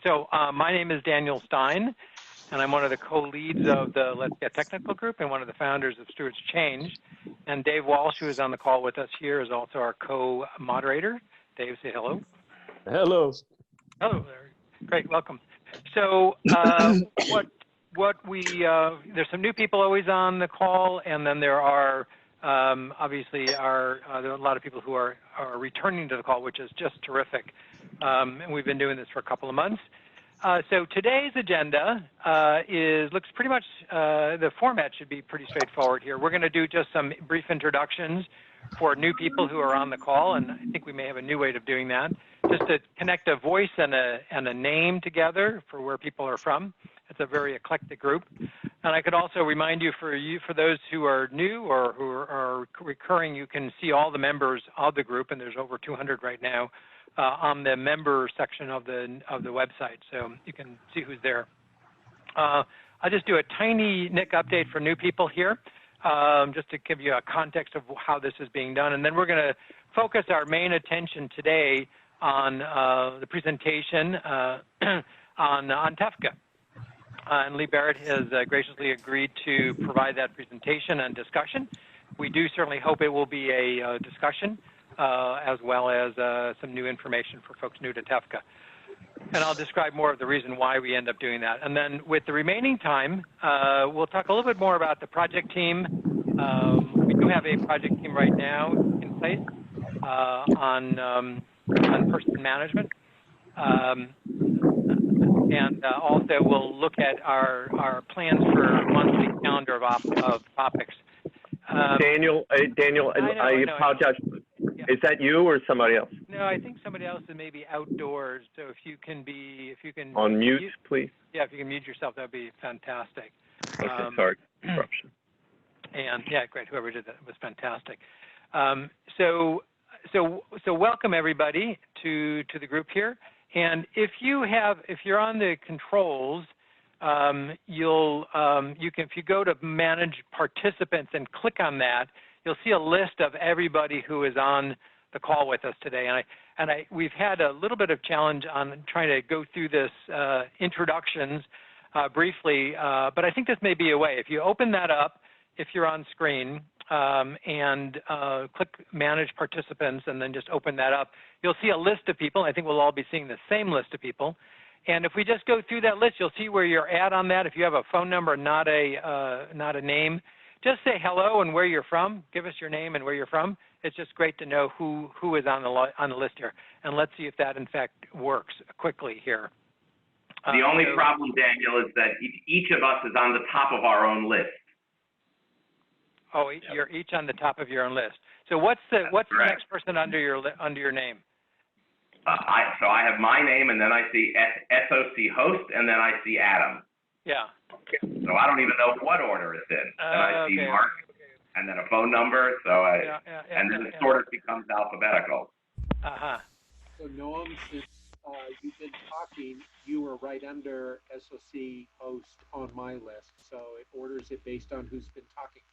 My name is Daniel Stein, and I'm one of the co-leads of the Let's Get Technical group and one of the founders of Stewards Change. And Dave Walsh, who is on the call with us here, is also our co-moderator. Dave, say hello. Hello. Hello there. Great, welcome. So there's some new people always on the call, and then there are obviously there are a lot of people who are returning to the call, which is just terrific. And we've been doing this for a couple of months. So today's agenda looks pretty much, the format should be pretty straightforward here. We're going to do just some brief introductions for new people who are on the call, and I think we may have a new way of doing that, just to connect a voice and a name together for where people are from. It's a very eclectic group. And I could also remind you, for those who are new or who are recurring, you can see all the members of the group, and there's over 200 right now, on the member section of the website, so you can see who's there. I'll just do a tiny NIC update for new people here, just to give you a context of how this is being done, and then we're going to focus our main attention today on the presentation on TEFCA. And Lee Barrett has graciously agreed to provide that presentation and discussion. We do certainly hope it will be a discussion, as well as some new information for folks new to TEFCA. And I'll describe more of the reason why we end up doing that. And then with the remaining time, we'll talk a little bit more about the project team. We do have a project team right now in place on person management. And also we'll look at our plans for a monthly calendar of topics. Daniel, I apologize. Yeah. Is that you or somebody else? No, I think somebody else is maybe outdoors. So if you can on mute, please. Yeah, if you can mute yourself, that'd be fantastic. Okay, sorry, interruption. And yeah, great. Whoever did that was fantastic. So welcome everybody to the group here. And if you're on the controls, if you go to manage participants and click on that, you'll see a list of everybody who is on the call with us today. And we've had a little bit of challenge on trying to go through this introductions briefly, but I think this may be a way. If you open that up, if you're on screen, and click Manage Participants and then just open that up, you'll see a list of people. I think we'll all be seeing the same list of people. And if we just go through that list, you'll see where you're at on that. If you have a phone number, not a name, just say hello and where you're from. Give us your name and where you're from. It's just great to know who is on the list here. And let's see if that, in fact, works quickly here. The only problem, Daniel, is that each of us is on the top of our own list. Oh, you're each on the top of your own list. So what's the next person under your name? So I have my name, and then I see SOC host, and then I see Adam. Yeah. So I don't even know what order it's in. And I see Mark, and then a phone number. So and then it sort of becomes alphabetical. So Noam, since you've been talking, you were right under SOC host on my list. So it orders it based on who's been talking.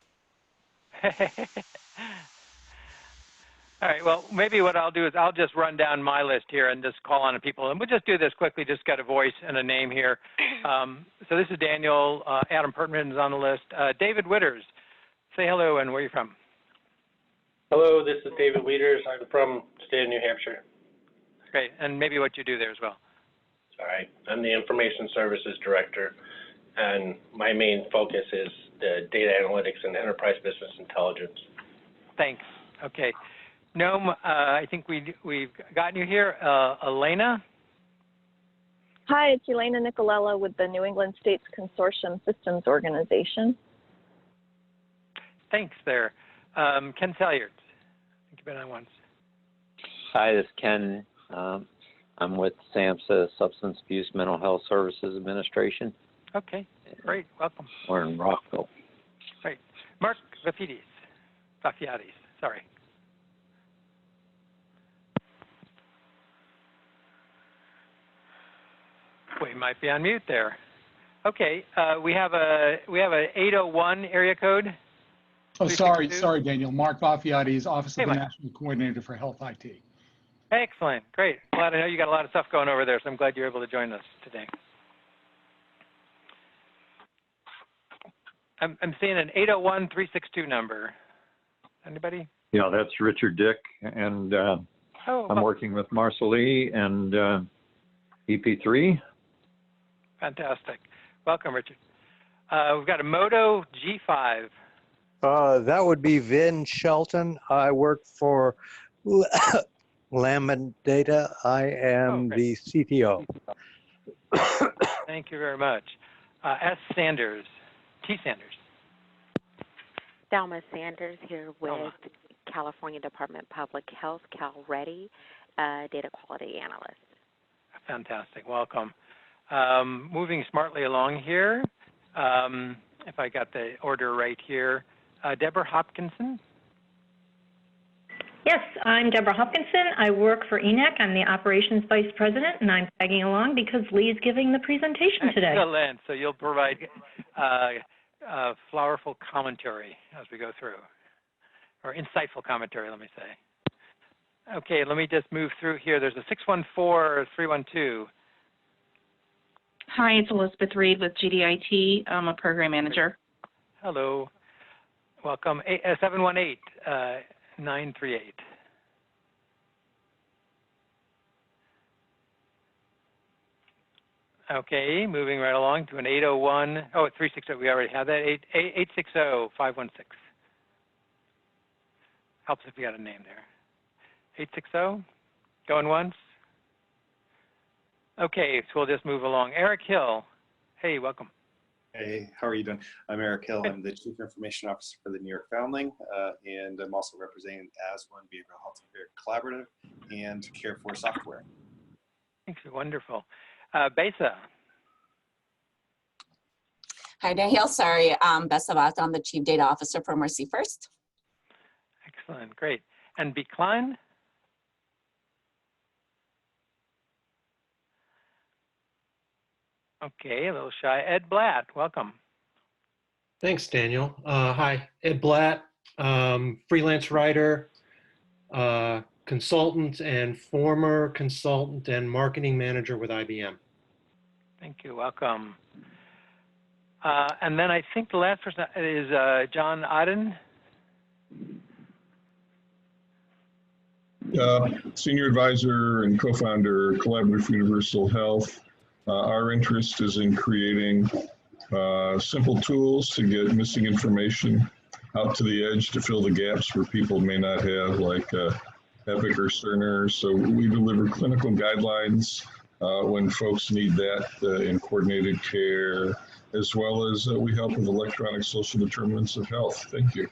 All right, well, maybe what I'll do is I'll just run down my list here and just call on people. And we'll just do this quickly, just get a voice and a name here. So this is Daniel. Adam Pertman is on the list. David Witters, say hello and where are you from? Hello, this is David Witters. I'm from the state of New Hampshire. Great, and maybe what you do there as well. All right, I'm the Information Services Director, and my main focus is the data analytics and enterprise business intelligence. Thanks. Okay. Noam, I think we've gotten you here. Elena? Hi, it's Elena Nicolella with the New England States Consortium Systems Organization. Thanks there. Ken Salyard. I think you've been on once. Hi, this is Ken. I'm with SAMHSA, Substance Abuse Mental Health Services Administration. Okay, great. Welcome. We're in Rockville. Great. Mark Vafiadis, sorry. We might be on mute there. Okay, we have a 801 area code. Oh, sorry, Daniel. Mark Vafiadis, Office of the National Coordinator for Health IT. Excellent. Great. Glad I know you got a lot of stuff going over there, so I'm glad you're able to join us today. I'm seeing an 801-362 number. Anybody? Yeah, that's Richard Dick, and I'm working with Marcel Lee and EP3. Fantastic. Welcome, Richard. We've got a Moto G5. That would be Vin Shelton. I work for Lamb Data. I am the CTO. Thank you very much. S. Sanders. T. Sanders. Thelma Sanders here with California Department of Public Health, CalReady, data quality analyst. Fantastic. Welcome. Moving smartly along here, if I got the order right here, Deborah Hopkinson. Yes, I'm Deborah Hopkinson. I work for ENIC. I'm the Operations Vice President, and I'm tagging along because Lee's giving the presentation today. Excellent. So you'll provide flowerful commentary as we go through, or insightful commentary, let me say. Okay, let me just move through here. There's a 614-312. Hi, it's Elizabeth Reed with GDIT. I'm a program manager. Hello. Welcome. 718-938. Okay, moving right along to an 801. Oh, 360. We already have that. 860-516. Helps if we got a name there. 860. Going once. Okay, so we'll just move along. Eric Hill. Hey, welcome. Hey, how are you doing? I'm Eric Hill. I'm the Chief Information Officer for the New York Foundling, and I'm also representing AS1 Behavioral Health Collaborative and Care4 Software. Thanks. Wonderful. Besa. Hi, Daniel. Sorry, Besa Bat. I'm the Chief Data Officer for Mercy First. Excellent. Great. And B. Klein. Okay, a little shy. Ed Blatt, welcome. Thanks, Daniel. Hi, Ed Blatt, freelance writer, consultant and former consultant and marketing manager with IBM. Thank you, welcome. And then I think the last person is John Odden. Senior advisor and co-founder, Collaborative for Universal Health. Our interest is in creating simple tools to get missing information out to the edge to fill the gaps where people may not have, like Epic or Cerner. So we deliver clinical guidelines when folks need that in coordinated care, as well as we help with electronic social determinants of health. Thank you.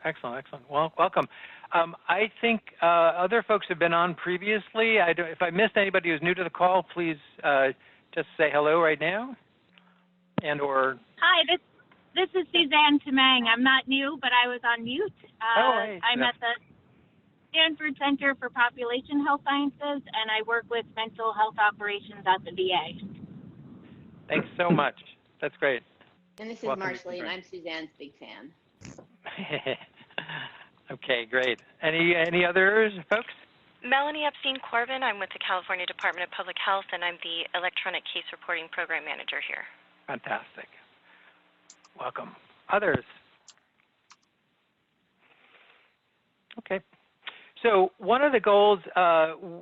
Excellent, excellent. Well, welcome. I think other folks have been on previously. If I missed anybody who's new to the call, please just say hello right now. Or hi, this is Suzanne Tamang. I'm not new, but I was on mute. Hey, I'm at the Stanford Center for Population Health Sciences, and I work with mental health operations at the VA. Thanks so much. That's great. And this is Marshall, and I'm Suzanne's big fan. Okay, great. Any others, folks? Melanie Epstein-Corbin. I'm with the California Department of Public Health, and I'm the Electronic Case Reporting Program Manager here. Fantastic. Welcome. Others? Okay. So one of the goals,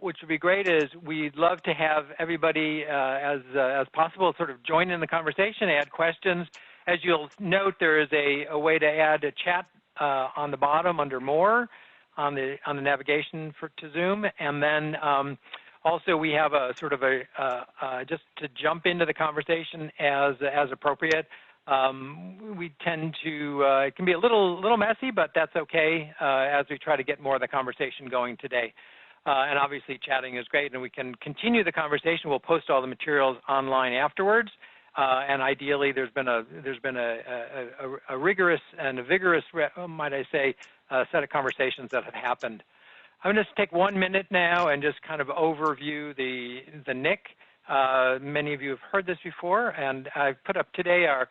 which would be great, is we'd love to have everybody as possible sort of join in the conversation, add questions. As you'll note, there is a way to add a chat on the bottom under More on the navigation to Zoom, and then also we have a sort of just to jump into the conversation as appropriate. We tend to it can be a little messy, but that's okay as we try to get more of the conversation going today. And obviously, chatting is great, and we can continue the conversation. We'll post all the materials online afterwards. And ideally, there's been a rigorous and a vigorous, might I say, set of conversations that have happened. I'm going to take 1 minute now and just kind of overview the NIC. Many of you have heard this before, and I've put up today our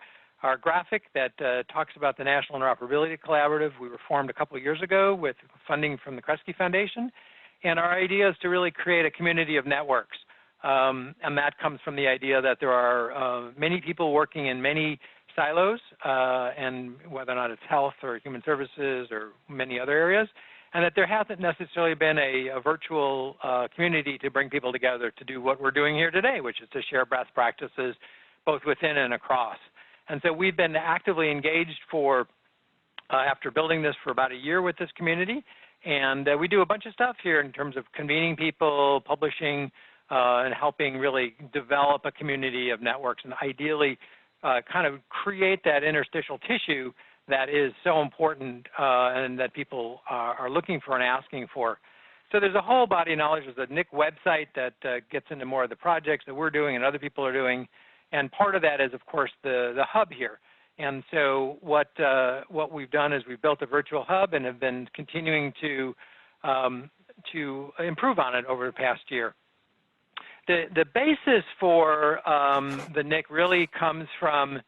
graphic that talks about the National Interoperability Collaborative. We were formed a couple of years ago with funding from the Kresge Foundation. And our idea is to really create a community of networks. And that comes from the idea that there are many people working in many silos, and whether or not it's health or human services or many other areas, and that there hasn't necessarily been a virtual community to bring people together to do what we're doing here today, which is to share best practices both within and across. And so we've been actively engaged for, after building this for about a year with this community, and we do a bunch of stuff here in terms of convening people, publishing, and helping really develop a community of networks, and ideally kind of create that interstitial tissue that is so important and that people are looking for and asking for. So there's a whole body of knowledge. There's a NIC website that gets into more of the projects that we're doing and other people are doing, and part of that is, of course, the hub here. And so what we've done is we've built a virtual hub and have been continuing to improve on it over the past year. The basis for the NIC really comes from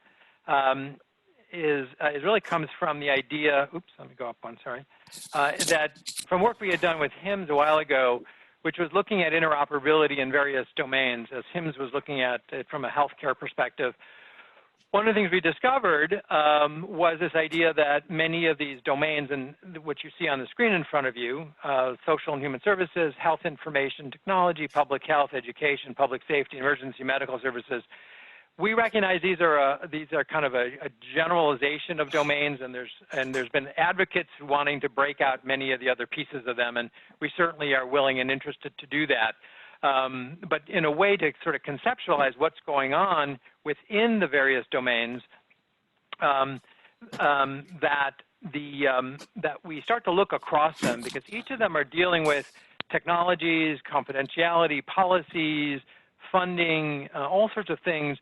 really comes from the idea. Oops, let me go up one. Sorry, that from work we had done with HIMSS a while ago, which was looking at interoperability in various domains, as HIMSS was looking at it from a healthcare perspective. One of the things we discovered was this idea that many of these domains, and what you see on the screen in front of you, social and human services, health information technology, public health, education, public safety, emergency medical services, we recognize these are kind of a generalization of domains, and there's been advocates wanting to break out many of the other pieces of them, and we certainly are willing and interested to do that. But in a way to sort of conceptualize what's going on within the various domains, that we start to look across them, because each of them are dealing with technologies, confidentiality, policies, funding, all sorts of things,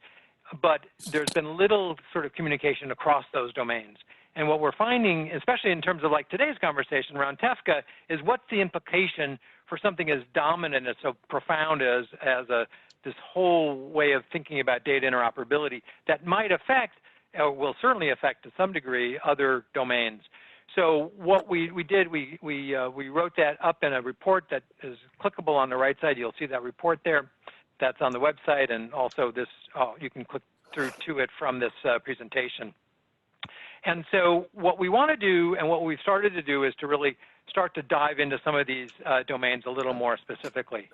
but there's been little sort of communication across those domains. And what we're finding, especially in terms of like today's conversation around TEFCA, is what's the implication for something as dominant and so profound as this whole way of thinking about data interoperability that might affect, or will certainly affect to some degree, other domains. So what we did, we wrote that up in a report that is clickable on the right side. You'll see that report there. That's on the website, and also this, you can click through to it from this presentation. And so what we want to do, and what we've started to do, is to really start to dive into some of these domains a little more specifically.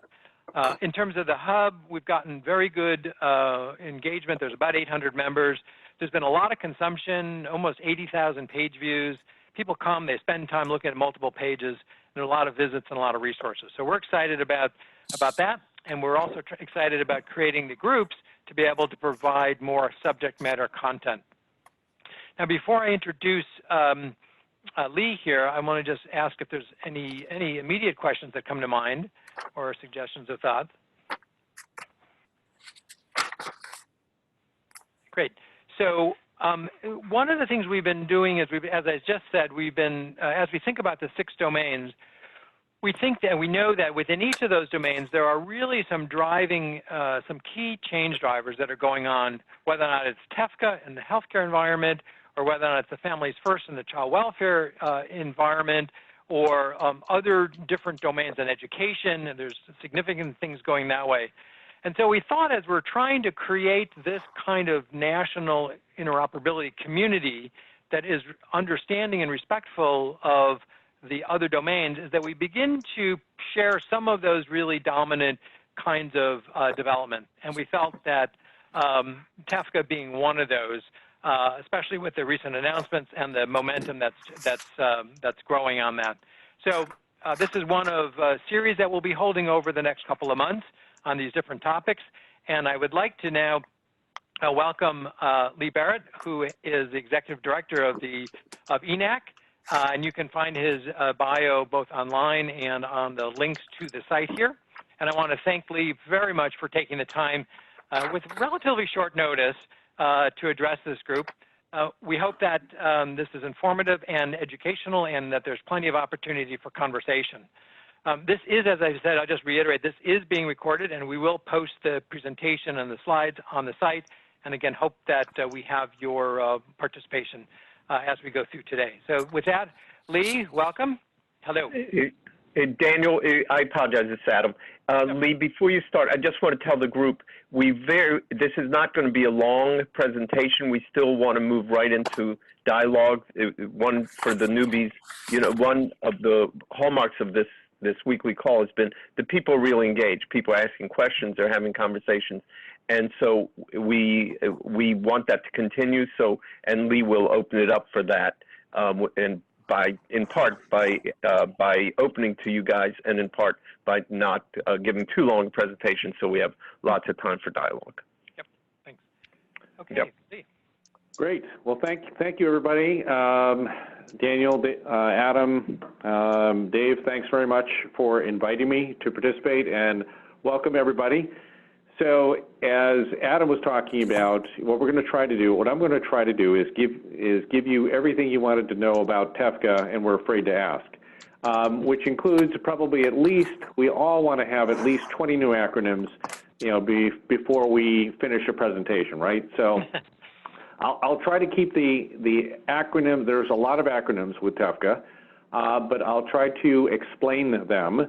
In terms of the hub, we've gotten very good engagement. There's about 800 members. There's been a lot of consumption, almost 80,000 page views. People come, they spend time looking at multiple pages, and there are a lot of visits and a lot of resources. So we're excited about that, and we're also excited about creating the groups to be able to provide more subject matter content. Now, before I introduce Lee here, I want to just ask if there's any immediate questions that come to mind or suggestions of thoughts. Great. So one of the things we've been doing is, as I just said, we've been, as we think about the 6 domains, we think that we know that within each of those domains, there are really some driving, some key change drivers that are going on, whether or not it's TEFCA in the healthcare environment, or whether or not it's the Families First in the child welfare environment, or other different domains in education, and there's significant things going that way. And so we thought, as we're trying to create this kind of national interoperability community that is understanding and respectful of the other domains, is that we begin to share some of those really dominant kinds of development. And we felt that TEFCA being one of those, especially with the recent announcements and the momentum that's growing on that. So this is one of a series that we'll be holding over the next couple of months on these different topics. And I would like to now welcome Lee Barrett, who is the Executive Director of ENAC. And you can find his bio both online and on the links to the site here. And I want to thank Lee very much for taking the time with relatively short notice to address this group. We hope that this is informative and educational, and that there's plenty of opportunity for conversation. This is, as I said, I'll just reiterate, this is being recorded, and we will post the presentation and the slides on the site. And again, hope that we have your participation as we go through today. So with that, Lee, welcome. Hello. Daniel, I apologize, it's Adam. Lee, before you start, I just want to tell the group, this is not going to be a long presentation. We still want to move right into dialogue. One for the newbies, one of the hallmarks of this weekly call has been the people really engaged. People are asking questions, they're having conversations. And so we want that to continue. So, and Lee will open it up for that, and in part by opening to you guys, and in part by not giving too long a presentation, so we have lots of time for dialogue. Yep. Thanks. Okay. Yep. Lee. Great. Well, thank you, everybody. Daniel, Adam, Dave, thanks very much for inviting me to participate, and welcome everybody. So as Adam was talking about, what I'm going to try to do is give you everything you wanted to know about TEFCA and were afraid to ask, which includes probably we all want to have at least 20 new acronyms, before we finish a presentation, right? So I'll try to keep the acronym. There's a lot of acronyms with TEFCA, but I'll try to explain them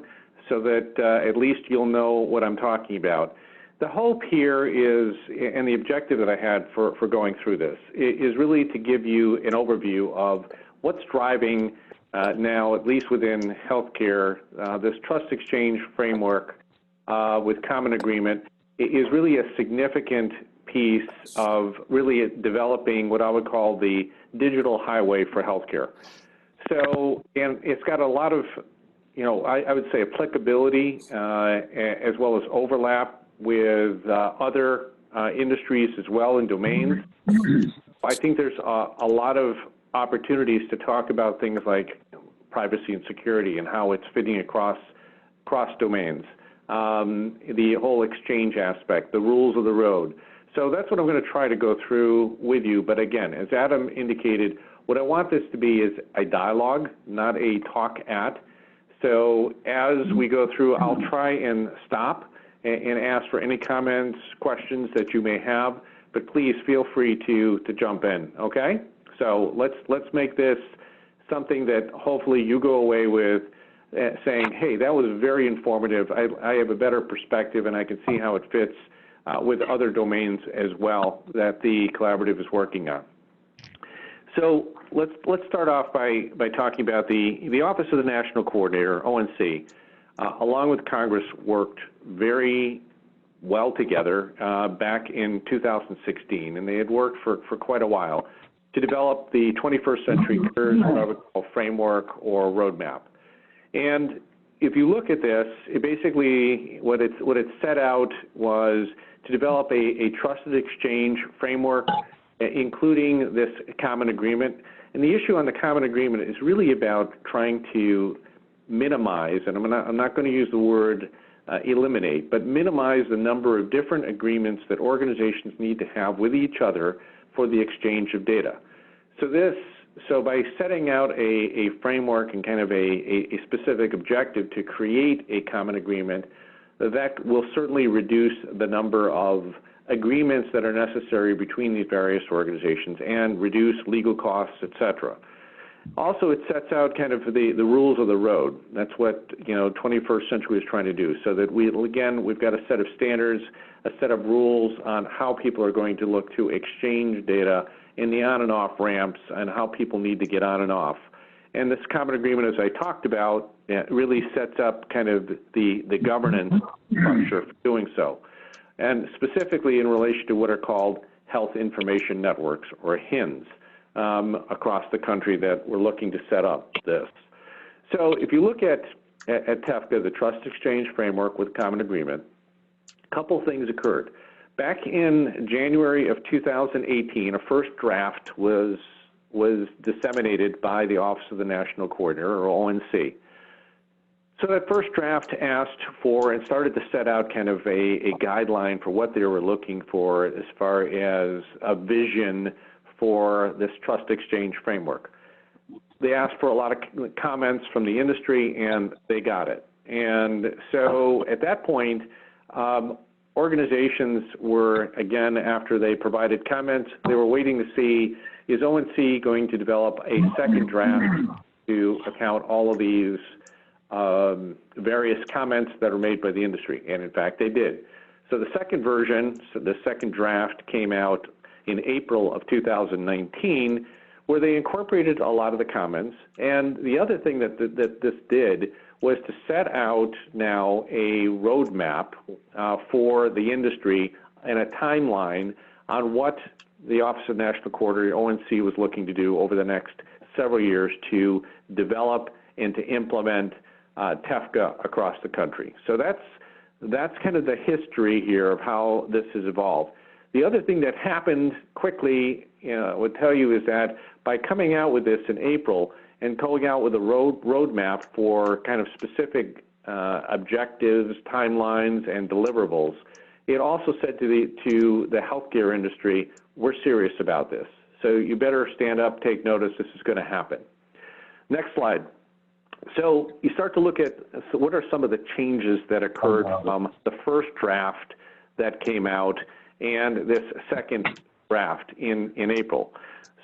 so that at least you'll know what I'm talking about. The hope here is, and the objective that I had for going through this, is really to give you an overview of what's driving now, at least within healthcare, this trust exchange framework with common agreement is really a significant piece of really developing what I would call the digital highway for healthcare. So, and it's got a lot of, I would say applicability as well as overlap with other industries as well and domains. I think there's a lot of opportunities to talk about things like privacy and security and how it's fitting across domains, the whole exchange aspect, the rules of the road. So that's what I'm going to try to go through with you. But again, as Adam indicated, what I want this to be is a dialogue, not a talk at. So as we go through, I'll try and stop and ask for any comments, questions that you may have, but please feel free to jump in, okay? So let's make this something that hopefully you go away with saying, hey, that was very informative. I have a better perspective and I can see how it fits with other domains as well that the collaborative is working on. So let's start off by talking about the Office of the National Coordinator, ONC, along with Congress, worked very well together back in 2016, and they had worked for quite a while to develop the 21st Century Cures framework or roadmap. And if you look at this, it basically what it set out was to develop a trusted exchange framework, including this common agreement. And the issue on the common agreement is really about trying to minimize, and I'm not going to use the word eliminate, but minimize the number of different agreements that organizations need to have with each other for the exchange of data. So by setting out a framework and kind of a specific objective to create a common agreement, that will certainly reduce the number of agreements that are necessary between these various organizations and reduce legal costs, et cetera. Also, it sets out kind of the rules of the road. That's what 21st Century is trying to do, so that we've got a set of standards, a set of rules on how people are going to look to exchange data in the on and off ramps and how people need to get on and off. And this common agreement, as I talked about, really sets up kind of the governance structure for doing so, and specifically in relation to what are called health information networks, or HINs. Across the country that we're looking to set up this. So if you look at TEFCA, the Trust Exchange Framework with Common Agreement, a couple things occurred. Back in January of 2018, a first draft was disseminated by the Office of the National Coordinator, or ONC. So that first draft asked for and started to set out kind of a guideline for what they were looking for as far as a vision for this trust exchange framework. They asked for a lot of comments from the industry, and they got it. And so at that point, organizations were, again, after they provided comments, they were waiting to see, is ONC going to develop a second draft to account all of these various comments that are made by the industry, and in fact they did. So the second version, so the second draft came out in April of 2019, where they incorporated a lot of the comments. And the other thing that this did was to set out now a roadmap for the industry and a timeline on what the Office of National Coordinator, ONC, was looking to do over the next several years to develop and to implement TEFCA across the country. So that's kind of the history here of how this has evolved. The other thing that happened quickly, I would tell you, is that by coming out with this in April and going out with a roadmap for kind of specific objectives, timelines, and deliverables, it also said to the healthcare industry, we're serious about this. So you better stand up, take notice, this is going to happen. Next slide. So you start to look at what are some of the changes that occurred from the first draft that came out and this second draft in April.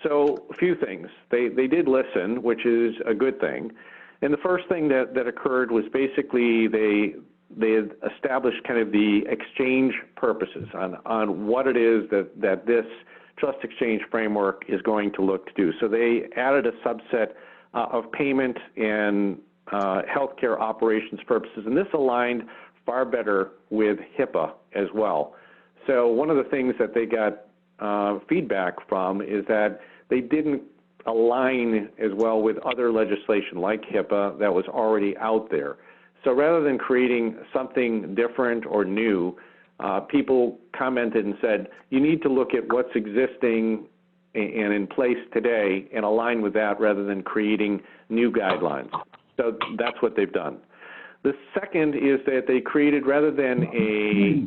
So a few things. They did listen, which is a good thing. And the first thing that occurred was basically they had established kind of the exchange purposes on what it is that this trust exchange framework is going to look to do. So they added a subset of payment and healthcare operations purposes, and this aligned far better with HIPAA as well. So one of the things that they got feedback from is that they didn't align as well with other legislation like HIPAA that was already out there. So rather than creating something different or new, people commented and said, you need to look at what's existing and in place today and align with that rather than creating new guidelines. So that's what they've done. The second is that they created, rather than a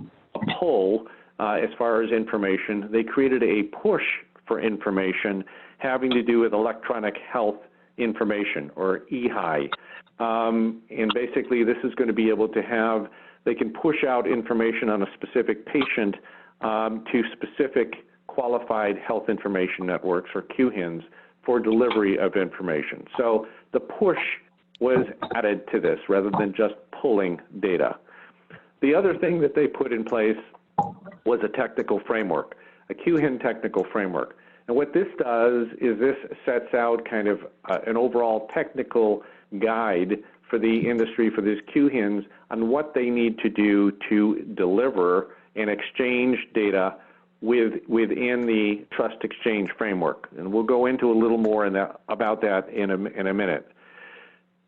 pull as far as information, they created a push for information having to do with electronic health information, or EHI. And basically this is going to be able to have, they can push out information on a specific patient to specific qualified health information networks, or QHINs, for delivery of information. So the push was added to this rather than just pulling data. The other thing that they put in place was a technical framework, a QHIN technical framework. And what this does is this sets out kind of an overall technical guide for the industry, for these QHINs, on what they need to do to deliver and exchange data within the trust exchange framework. And we'll go into a little more about that in a minute.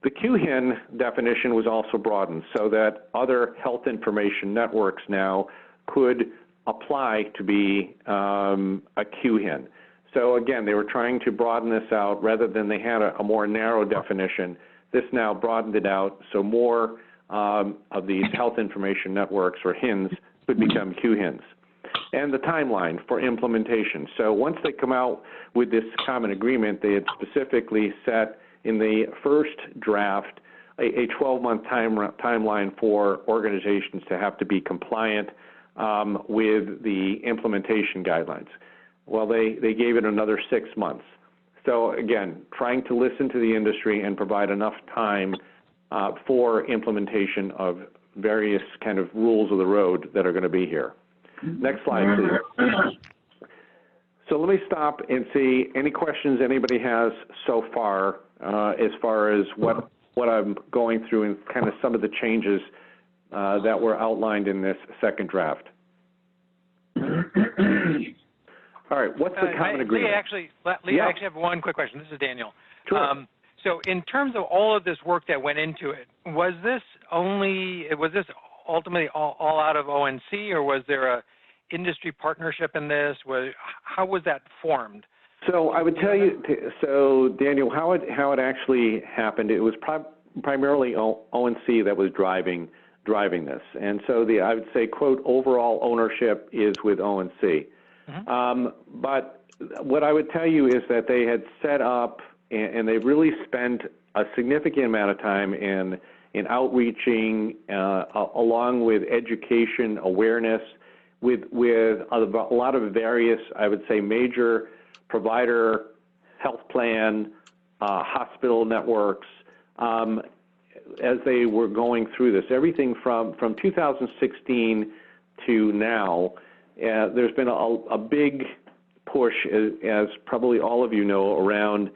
The QHIN definition was also broadened so that other health information networks now could apply to be a QHIN. So again, they were trying to broaden this out rather than they had a more narrow definition. This now broadened it out so more of these health information networks, or HINs, could become QHINs. And the timeline for implementation. So once they come out with this common agreement, they had specifically set in the first draft a 12-month timeline for organizations to have to be compliant with the implementation guidelines. Well, they gave it another 6 months. So again, trying to listen to the industry and provide enough time for implementation of various kind of rules of the road that are going to be here. Next slide, please. So let me stop and see any questions anybody has so far as what I'm going through and kind of some of the changes that were outlined in this second draft. All right, what's the common agreement? Lee, I actually have one quick question. This is Daniel. Sure. So in terms of all of this work that went into it, was this ultimately all out of ONC, or was there a industry partnership in this? How was that formed? So I would tell you, so Daniel, how it actually happened, it was primarily ONC that was driving this. And so I would say, quote, overall ownership is with ONC. But what I would tell you is that they had set up, and they really spent a significant amount of time in outreaching along with education, awareness, with a lot of various, I would say, major provider, health plan, hospital networks, as they were going through this, everything from 2016 to now, there's been a big push, as probably all of you know, around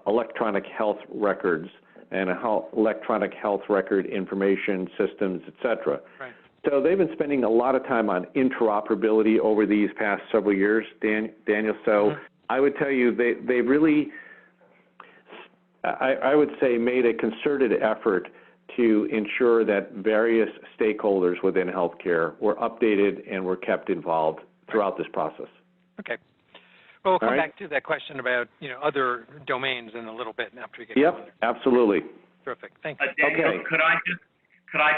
electronic health records and electronic health record information systems, et cetera. Right. So they've been spending a lot of time on interoperability over these past several years, Daniel. So I would tell you they really, I would say, made a concerted effort to ensure that various stakeholders within healthcare were updated and were kept involved throughout this process. Okay. Well, we'll come back to that question about other domains in a little bit after we get going there. Absolutely. Terrific. Thank you. Daniel, Okay. could I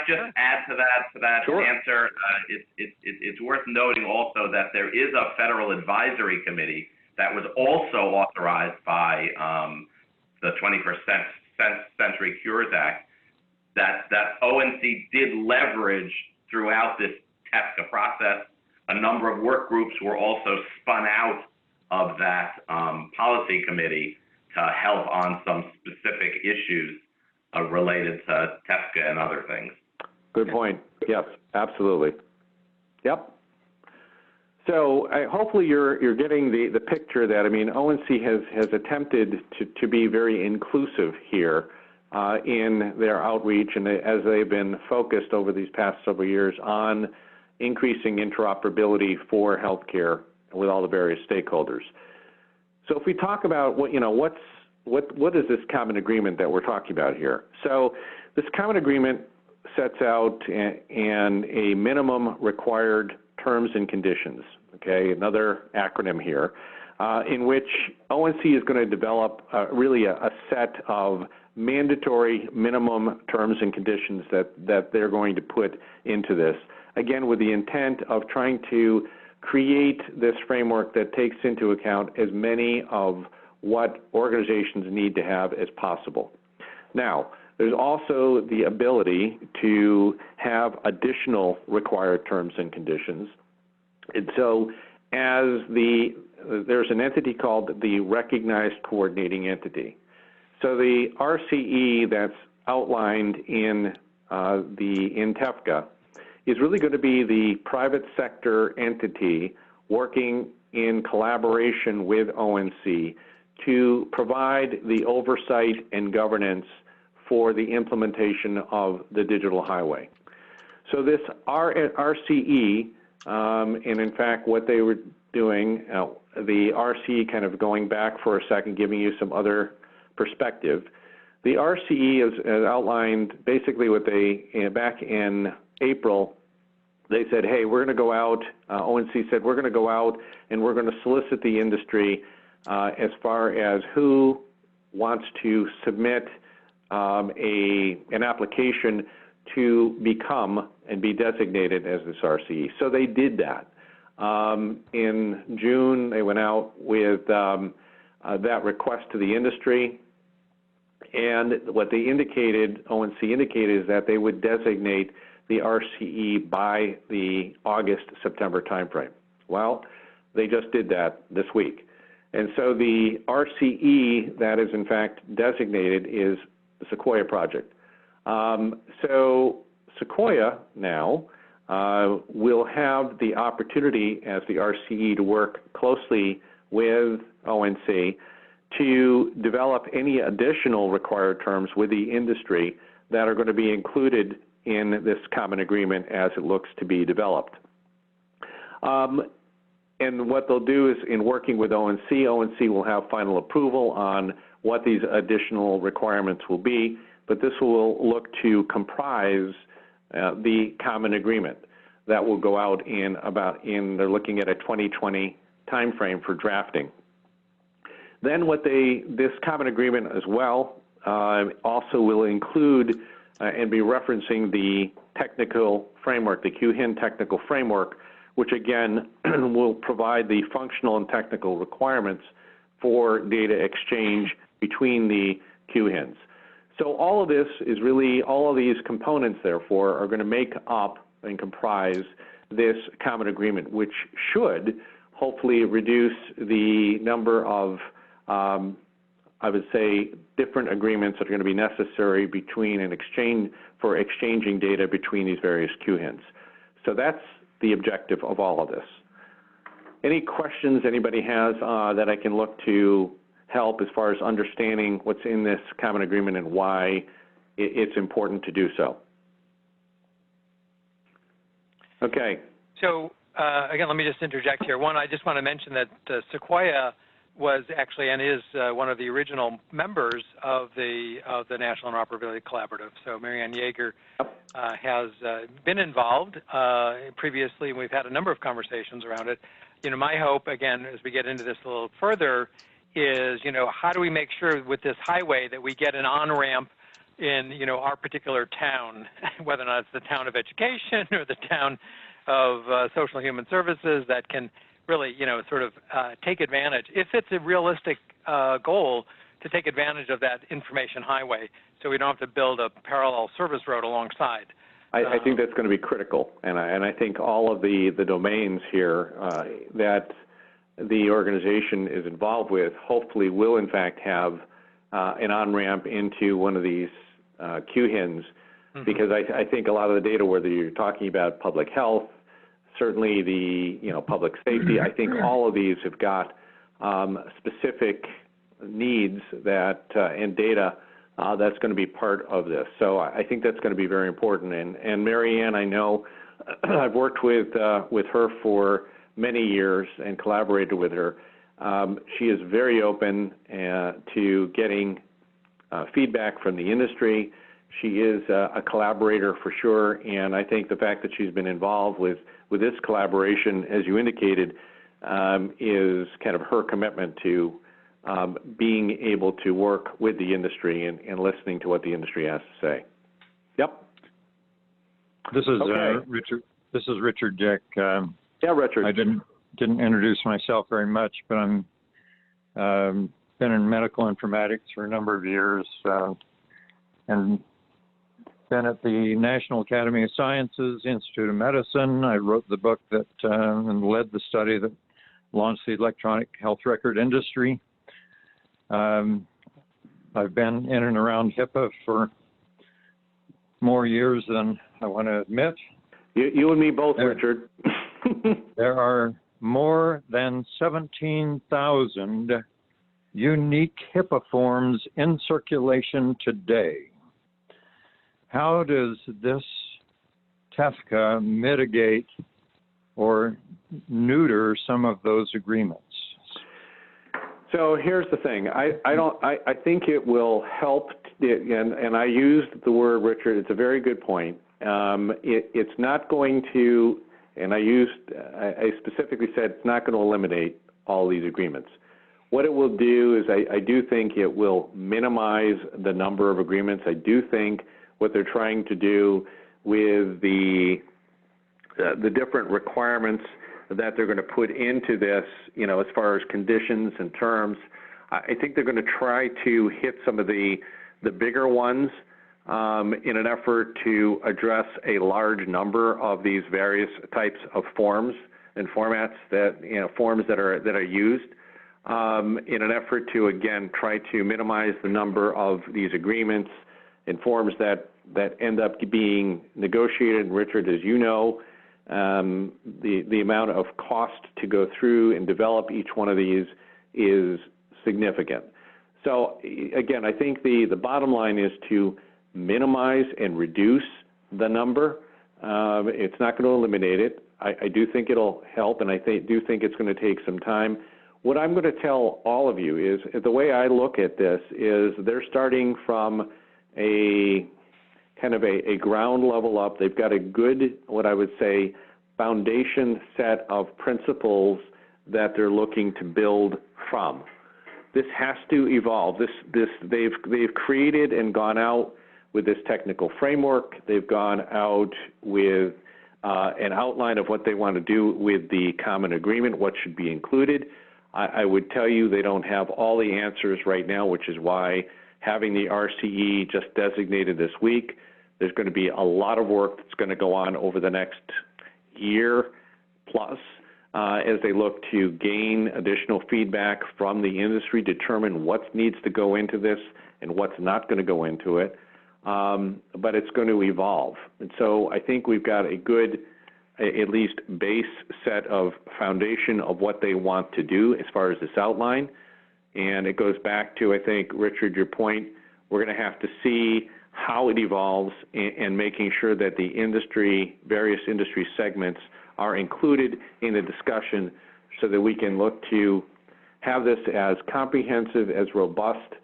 just add to that Sure. answer? It's worth noting also that there is a federal advisory committee that was also authorized by the 21st Century Cures Act that ONC did leverage throughout this TEFCA process. A number of work groups were also spun out of that policy committee to help on some specific issues related to TEFCA and other things. Good point. Yes, absolutely. Yep. So hopefully you're getting the picture that, I mean, ONC has attempted to be very inclusive here in their outreach, and as they've been focused over these past several years on increasing interoperability for healthcare with all the various stakeholders. So if we talk about what is this common agreement that we're talking about here? So this common agreement sets out a minimum required terms and conditions, okay, another acronym here, in which ONC is going to develop really a set of mandatory minimum terms and conditions that they're going to put into this, again with the intent of trying to create this framework that takes into account as many of what organizations need to have as possible. Now, there's also the ability to have additional required terms and conditions. And so there's an entity called the Recognized Coordinating Entity. So the RCE that's outlined in TEFCA is really going to be the private sector entity working in collaboration with ONC to provide the oversight and governance for the implementation of the digital highway. So this RCE, and in fact what they were doing, the RCE kind of going back for a second, giving you some other perspective. The RCE is outlined basically what they, back in April, they said, hey, we're going to go out, ONC said, we're going to go out and we're going to solicit the industry as far as who wants to submit an application to become and be designated as this RCE. So they did that. In June, they went out with that request to the industry. And what they indicated, ONC indicated, is that they would designate the RCE by the August-September timeframe. Well, they just did that this week. And so the RCE that is in fact designated is the Sequoia project. So Sequoia now will have the opportunity as the RCE to work closely with ONC to develop any additional required terms with the industry that are going to be included in this common agreement as it looks to be developed. And what they'll do is, in working with ONC will have final approval on what these additional requirements will be, but this will look to comprise the common agreement that will go out they're looking at a 2020 timeframe for drafting. Then this common agreement as well also will include and be referencing the technical framework, the QHIN technical framework, which again will provide the functional and technical requirements for data exchange between the QHINs. So all of this is really, all of these components therefore are going to make up and comprise this common agreement, which should hopefully reduce the number of I would say, different agreements that are going to be necessary between for exchanging data between these various QHINs. So that's the objective of all of this. Any questions anybody has that I can look to help as far as understanding what's in this common agreement and why it's important to do so? Okay. So again, let me just interject here. One, I just want to mention that Sequoia was actually and is one of the original members of the National Interoperability Collaborative. So Marianne Yeager has been involved previously, and we've had a number of conversations around it. You know, my hope, again, as we get into this a little further, is, you know, how do we make sure with this highway that we get an on-ramp in, you know, our particular town, whether or not it's the town of education or the town of social and human services, that can really, you know, sort of take advantage, if it's a realistic goal, to take advantage of that information highway, so we don't have to build a parallel service road alongside. I think that's going to be critical, and I think all of the domains here that the organization is involved with hopefully will in fact have an on-ramp into one of these QHINs, because I think a lot of the data, whether you're talking about public health, certainly the public safety, I think all of these have got specific needs that and data that's going to be part of this. So I think that's going to be very important. And Marianne, I know I've worked with her for many years and collaborated with her. She is very open to getting feedback from the industry. She is a collaborator for sure, and I think the fact that she's been involved with this collaboration, as you indicated, is kind of her commitment to being able to work with the industry and listening to what the industry has to say. Yep. This is Richard. This is Richard Dick. Yeah, Richard. I didn't introduce myself very much, but I'm been in medical informatics for a number of years, and been at the National Academy of Sciences, Institute of Medicine. I wrote the book that and led the study that launched the electronic health record industry. I've been in and around HIPAA for more years than I want to admit. You and me both, Richard. There are more than 17,000 unique HIPAA forms in circulation today. How does this TEFCA mitigate or neuter some of those agreements? So here's the thing. I think it will help, and I used the word, Richard, it's a very good point. It's not going to, and I specifically said it's not going to eliminate all these agreements. What it will do is I do think it will minimize the number of agreements. I do think what they're trying to do with the different requirements that they're going to put into this, as far as conditions and terms, I think they're going to try to hit some of the bigger ones in an effort to address a large number of these various types of forms and formats that, forms that are used in an effort to, again, try to minimize the number of these agreements and forms that end up being negotiated. Richard, as you know, the amount of cost to go through and develop each one of these is significant. So again, I think the bottom line is to minimize and reduce the number. It's not going to eliminate it. I do think it'll help, and I do think it's going to take some time. What I'm going to tell all of you is the way I look at this is they're starting from a kind of a ground level up. They've got a good, what I would say, foundation set of principles that they're looking to build from. This has to evolve. They've created and gone out with this technical framework. They've gone out with an outline of what they want to do with the common agreement, what should be included. I would tell you they don't have all the answers right now, which is why having the RCE just designated this week, there's going to be a lot of work that's going to go on over the next year plus as they look to gain additional feedback from the industry, determine what needs to go into this and what's not going to go into it. But it's going to evolve. And so I think we've got a good, at least base set of foundation of what they want to do as far as this outline. And it goes back to, I think, Richard, your point, we're going to have to see how it evolves and making sure that the industry, various industry segments are included in the discussion so that we can look to have this as comprehensive, as robust,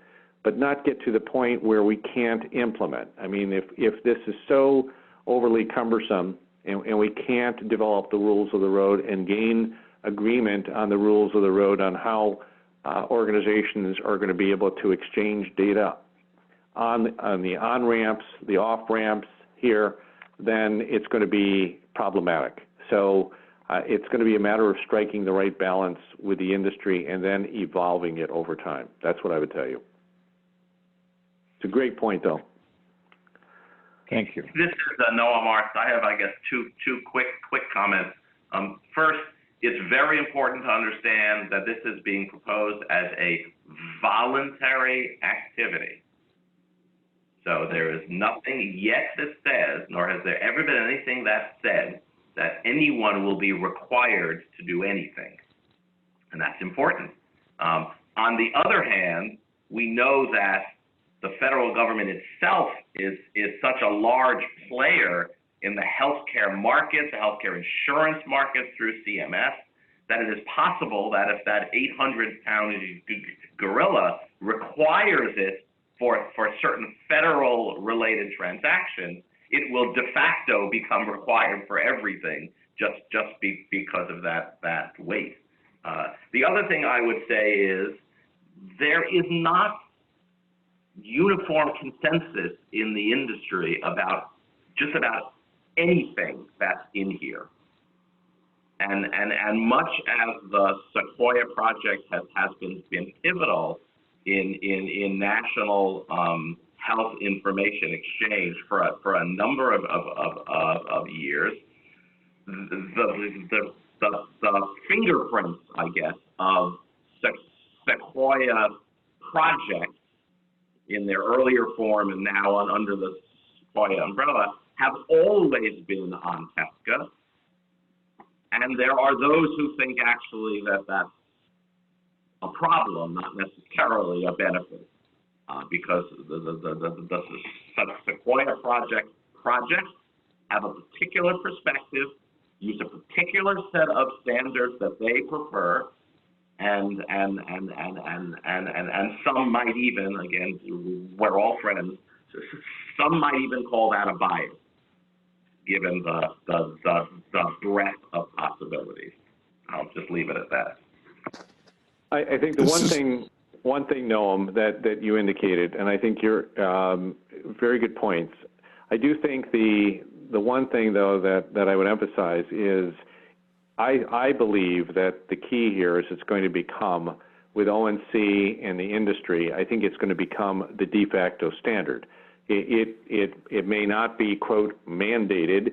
but not get to the point where we can't implement. I mean, if this is so overly cumbersome and we can't develop the rules of the road and gain agreement on the rules of the road on how organizations are going to be able to exchange data on the on-ramps, the off-ramps here, then it's going to be problematic. So it's going to be a matter of striking the right balance with the industry and then evolving it over time. That's what I would tell you. It's a great point, though. Thank you. This is Noah Marks. I have, I guess, two quick comments. First, it's very important to understand that this is being proposed as a voluntary activity. So there is nothing yet that says, nor has there ever been anything that said, that anyone will be required to do anything. And that's important. On the other hand, we know that the federal government itself is such a large player in the healthcare market, the healthcare insurance market through CMS, that it is possible that if that 800-pound gorilla requires it for certain federal-related transactions, it will de facto become required for everything just because of that weight. The other thing I would say is there is not uniform consensus in the industry about just about anything that's in here. And much as the Sequoia project has been pivotal in national health information exchange for a number of years, the fingerprints, I guess, of Sequoia projects in their earlier form and now under the Sequoia umbrella have always been on TEFCA. And there are those who think actually that that's a problem, not necessarily a benefit, because the Sequoia projects have a particular perspective, use a particular set of standards that they prefer, and some might even, again, we're all friends, some might even call that a bias, given the breadth of possibilities. I'll just leave it at that. I think the one thing, Noam, that you indicated, and I think you're very good points. I do think the one thing, though, that I would emphasize is I believe that the key here is it's going to become, with ONC and the industry, I think it's going to become the de facto standard. It may not be, quote, mandated,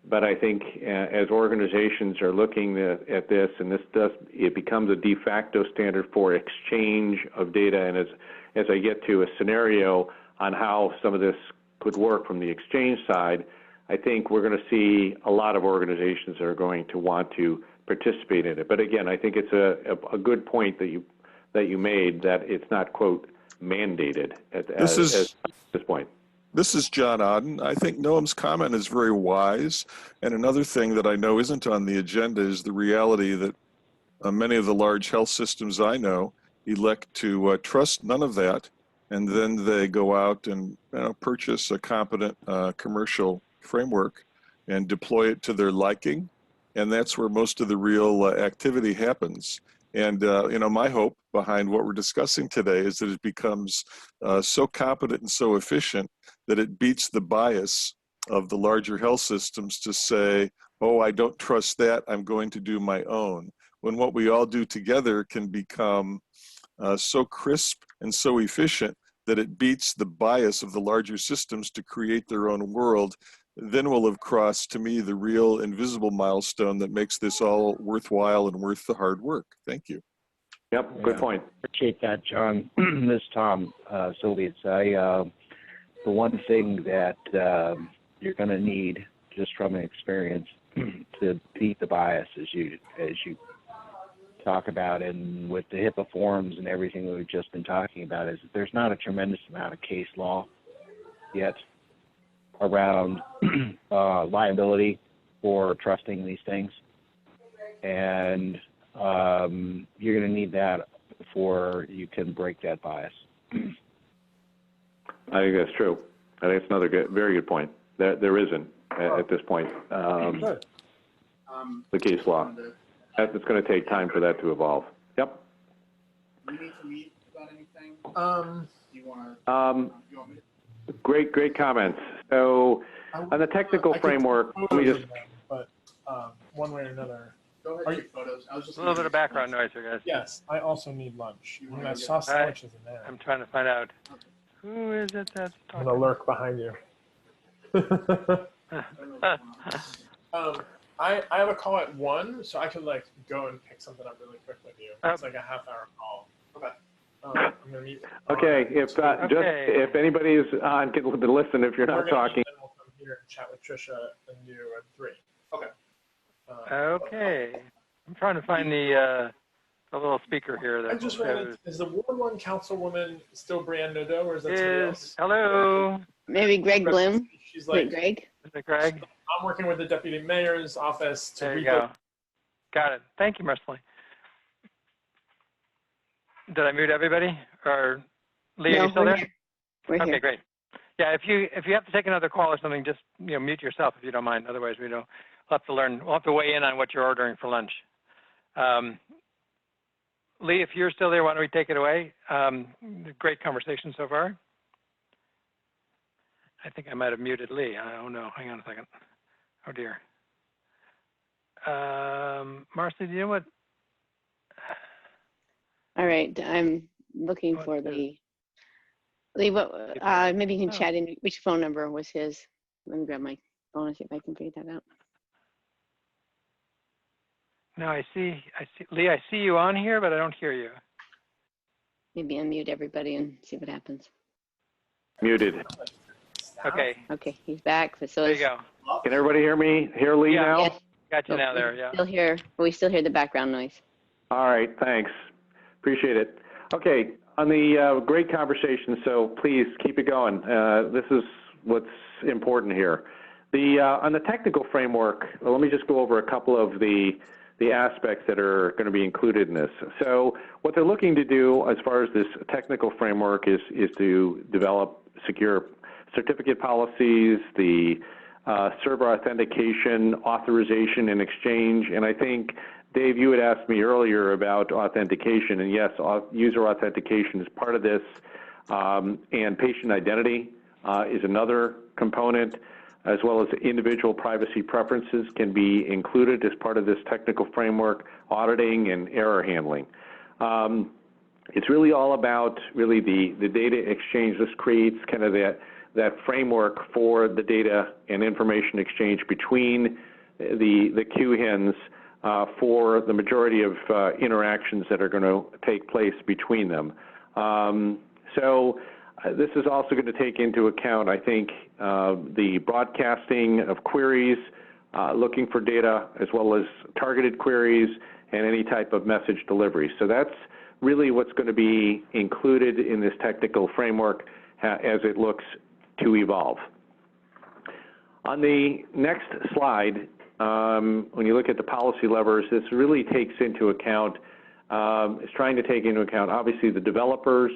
but I think as organizations are looking at this, and it becomes a de facto standard for exchange of data, and as I get to a scenario on how some of this could work from the exchange side, I think we're going to see a lot of organizations that are going to want to participate in it. But again, I think it's a good point that you made, that it's not, quote, mandated at this point. This is John Odden. I think Noam's comment is very wise. And another thing that I know isn't on the agenda is the reality that many of the large health systems I know elect to trust none of that. And then they go out and purchase a competent commercial framework and deploy it to their liking. And that's where most of the real activity happens. And, my hope behind what we're discussing today is that it becomes so competent and so efficient that it beats the bias of the larger health systems to say, oh, I don't trust that, I'm going to do my own. When what we all do together can become so crisp and so efficient that it beats the bias of the larger systems to create their own world then we'll have crossed, to me, the real invisible milestone that makes this all worthwhile and worth the hard work. Thank you. Yep, good point. Appreciate that, John. This is Tom Sylvius. The one thing that you're going to need, just from experience, to beat the bias as you talk about, and with the HIPAA forms and everything that we've just been talking about, is that there's not a tremendous amount of case law yet around liability for trusting these things, and you're going to need that before you can break that bias. I think that's true. I think it's another very good point. There isn't at this point the case law. It's going to take time for that to evolve. Yep. Do you need to meet about anything? Do you want to? Great comments. So on the technical framework, let me just. But one way or another. Go ahead, take photos. I was just a little bit of background noise here, guys. Yes, I also need lunch. I mean, I saw sandwiches in there. I'm trying to find out who is it that's talking. I'm gonna lurk behind you. I have a call at 1, so I could like go and pick something up really quick with you. It's like a half-hour call. Okay. I'm gonna meet. Okay. Just if anybody is on, can listen if you're not talking. Then we'll come here and chat with Trisha and you at 3. Okay. Okay. I'm trying to find the little speaker here. That I just read. Is the Ward 1 councilwoman still Brianne Nadeau, or is that somebody else? Hello. Maybe Greg Bloom. She's like, Greg. Is it Greg? I'm working with the deputy mayor's office to There you go. Got it. Thank you, Marceline. Did I mute everybody? Or Lee, are you still there? We're okay, here. Great. Yeah, if you have to take another call or something, just mute yourself if you don't mind. Otherwise, we'll have to learn. We'll have to weigh in on what you're ordering for lunch. Lee, if you're still there, why don't we take it away? Great conversation so far. I think I might have muted Lee. Oh no, hang on a second. Oh dear. Marcy, do you know what? All right, I'm looking for Lee. Lee, what? Maybe you can chat in. Which phone number was his? Let me grab my phone and see if I can figure that out. No, I see, Lee, I see you on here, but I don't hear you. Maybe unmute everybody and see what happens. Muted. Okay. Okay, he's back. So there you go. Can everybody hear me? Hear Lee now? Yes. Got you now there, yeah. We still hear the background noise. All right, thanks. Appreciate it. Okay, on the great conversation, so please keep it going. This is what's important here. On the technical framework, let me just go over a couple of the aspects that are going to be included in this. So what they're looking to do as far as this technical framework is to develop secure certificate policies, the server authentication, authorization, and exchange. And I think, Dave, you had asked me earlier about authentication, and yes, user authentication is part of this, and patient identity is another component, as well as individual privacy preferences can be included as part of this technical framework, auditing and error handling. It's really all about the data exchange. This creates kind of that framework for the data and information exchange between the QHINs for the majority of interactions that are going to take place between them. This is also going to take into account, I think, the broadcasting of queries, looking for data, as well as targeted queries and any type of message delivery. So that's really what's going to be included in this technical framework as it looks to evolve. On the next slide, when you look at the policy levers, this really takes into account, is trying to take into account, obviously, the developers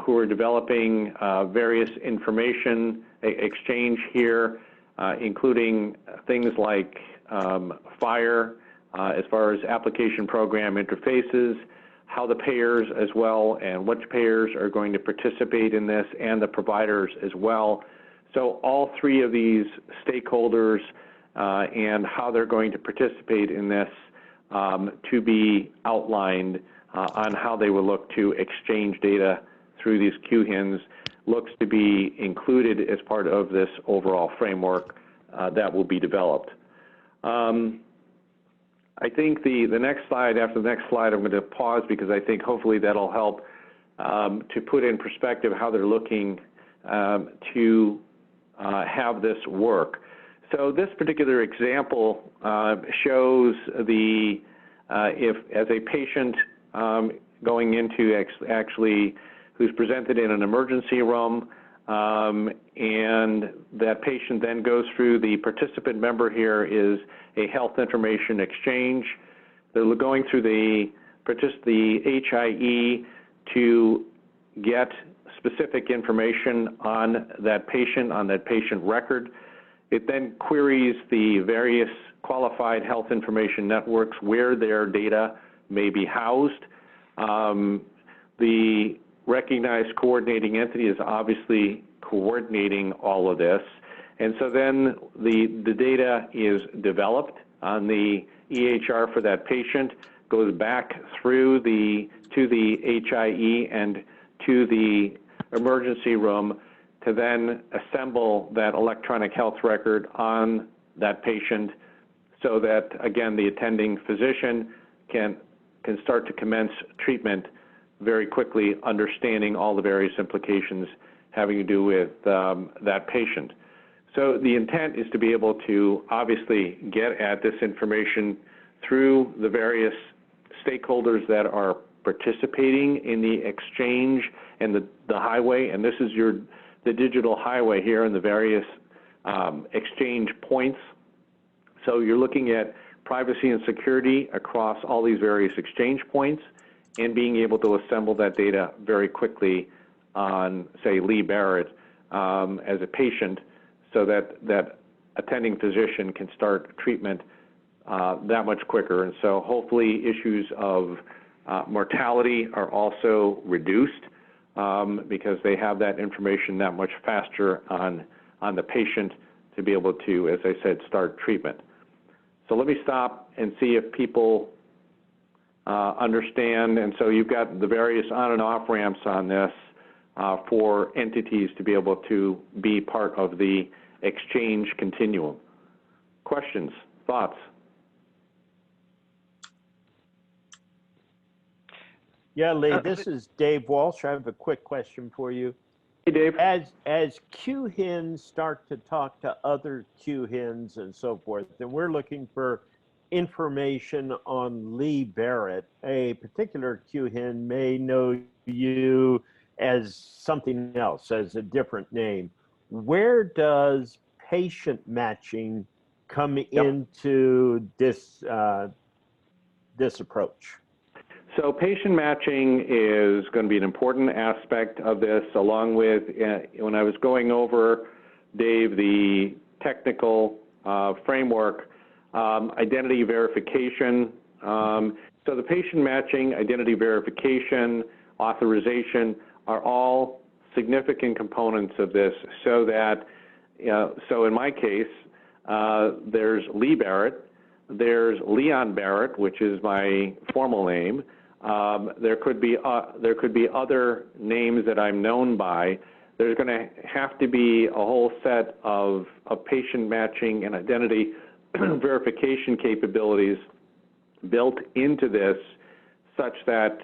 who are developing various information exchange here, including things like FHIR, as far as application program interfaces, how the payers as well, and which payers are going to participate in this, and the providers as well. So all three of these stakeholders and how they're going to participate in this to be outlined on how they will look to exchange data through these QHINs looks to be included as part of this overall framework that will be developed. I think the next slide, after the next slide, I'm going to pause because I think hopefully that'll help to put in perspective how they're looking to have this work. So this particular example shows the, if as a patient going into actually who's presented in an emergency room, and that patient then goes through, the participant member here is a health information exchange. They're going through the HIE to get specific information on that patient record. It then queries the various qualified health information networks where their data may be housed. The recognized coordinating entity is obviously coordinating all of this. And so then the data is developed on the EHR for that patient, goes back through to the HIE and to the emergency room to then assemble that electronic health record on that patient so that, again, the attending physician can start to commence treatment very quickly, understanding all the various implications having to do with that patient. So the intent is to be able to obviously get at this information through the various stakeholders that are participating in the exchange and the highway, and this is the digital highway here and the various exchange points. So you're looking at privacy and security across all these various exchange points and being able to assemble that data very quickly on, say, Lee Barrett as a patient, so that attending physician can start treatment that much quicker. And so hopefully issues of mortality are also reduced because they have that information that much faster on the patient to be able to, as I said, start treatment. So let me stop and see if people understand. And so you've got the various on and off ramps on this for entities to be able to be part of the exchange continuum. Questions, thoughts? Yeah, Lee, this is Dave Walsh. I have a quick question for you. Hey, Dave. As Q-hins start to talk to other Q-hins and so forth, and we're looking for information on Lee Barrett, a particular Q-hin may know you as something else, as a different name. Where does patient matching come into this approach? So patient matching is going to be an important aspect of this, along with, when I was going over, Dave, the technical framework, identity verification. So the patient matching, identity verification, authorization are all significant components of this, so that, so in my case, there's Lee Barrett, there's Leon Barrett, which is my formal name. There could be other names that I'm known by. There's going to have to be a whole set of patient matching and identity verification capabilities built into this, such that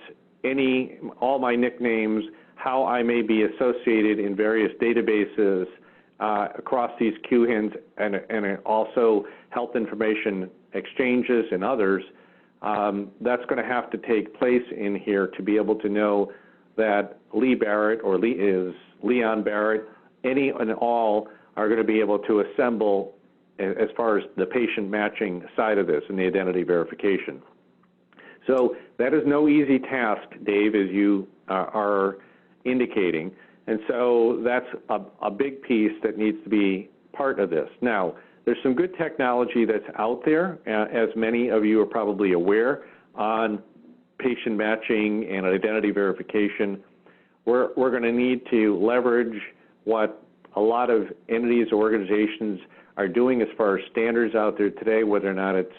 all my nicknames, how I may be associated in various databases across these Q-hins and also health information exchanges and others, that's going to have to take place in here to be able to know that Lee Barrett or Leon Barrett, any and all are going to be able to assemble as far as the patient matching side of this and the identity verification. So that is no easy task, Dave, as you are indicating. And so that's a big piece that needs to be part of this. Now, there's some good technology that's out there, as many of you are probably aware, on patient matching and identity verification. We're going to need to leverage what a lot of entities or organizations are doing as far as standards out there today, whether or not it's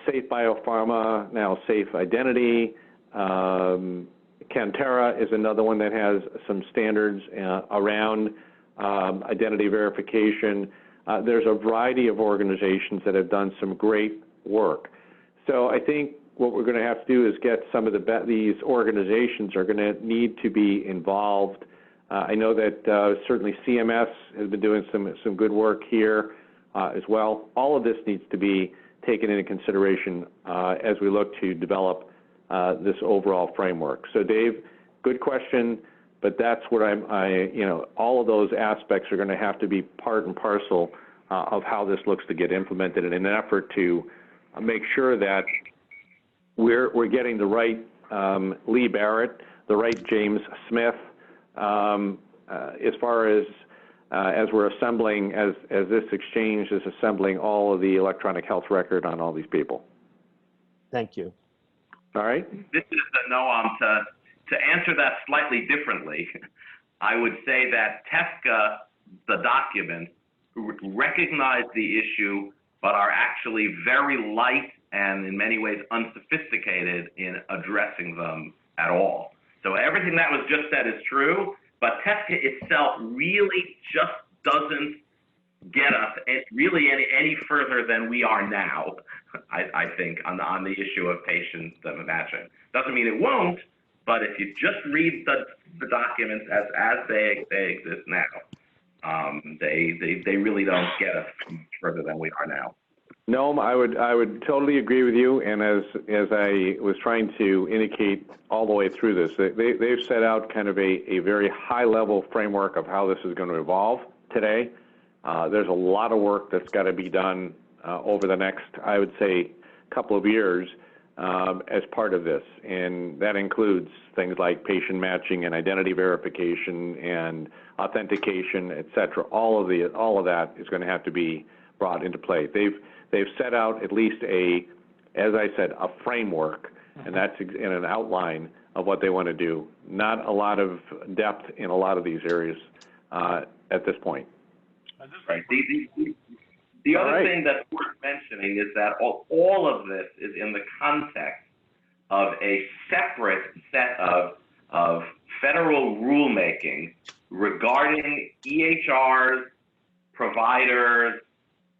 Safe Biopharma, now Safe Identity. Cantera is another one that has some standards around identity verification. There's a variety of organizations that have done some great work. So I think what we're going to have to do is get some of these organizations are going to need to be involved. I know that certainly CMS has been doing some good work here as well. All of this needs to be taken into consideration as we look to develop this overall framework. So Dave, good question, but that's what all of those aspects are going to have to be part and parcel of how this looks to get implemented in an effort to make sure that we're getting the right Lee Barrett, the right James Smith, as far as we're assembling, as this exchange is assembling all of the electronic health record on all these people. Thank you. All right. This is Noam. To answer that slightly differently, I would say that TEFCA, the document, recognize the issue, but are actually very light and in many ways unsophisticated in addressing them at all. So everything that was just said is true, but TEFCA itself really just doesn't get us really any further than we are now, I think, on the issue of patient matching. Doesn't mean it won't, but if you just read the documents as they exist now, they really don't get us further than we are now. No, I would totally agree with you. And as I was trying to indicate all the way through this, they've set out kind of a very high-level framework of how this is going to evolve today. There's a lot of work that's got to be done over the next, I would say, couple of years as part of this, and that includes things like patient matching and identity verification and authentication, et cetera. All of that is going to have to be brought into play. They've set out at least as I said, a framework, and that's in an outline of what they want to do. Not a lot of depth in a lot of these areas at this point. Right. The other thing that's worth mentioning is that all of this is in the context of a separate set of federal rulemaking regarding EHRs, providers,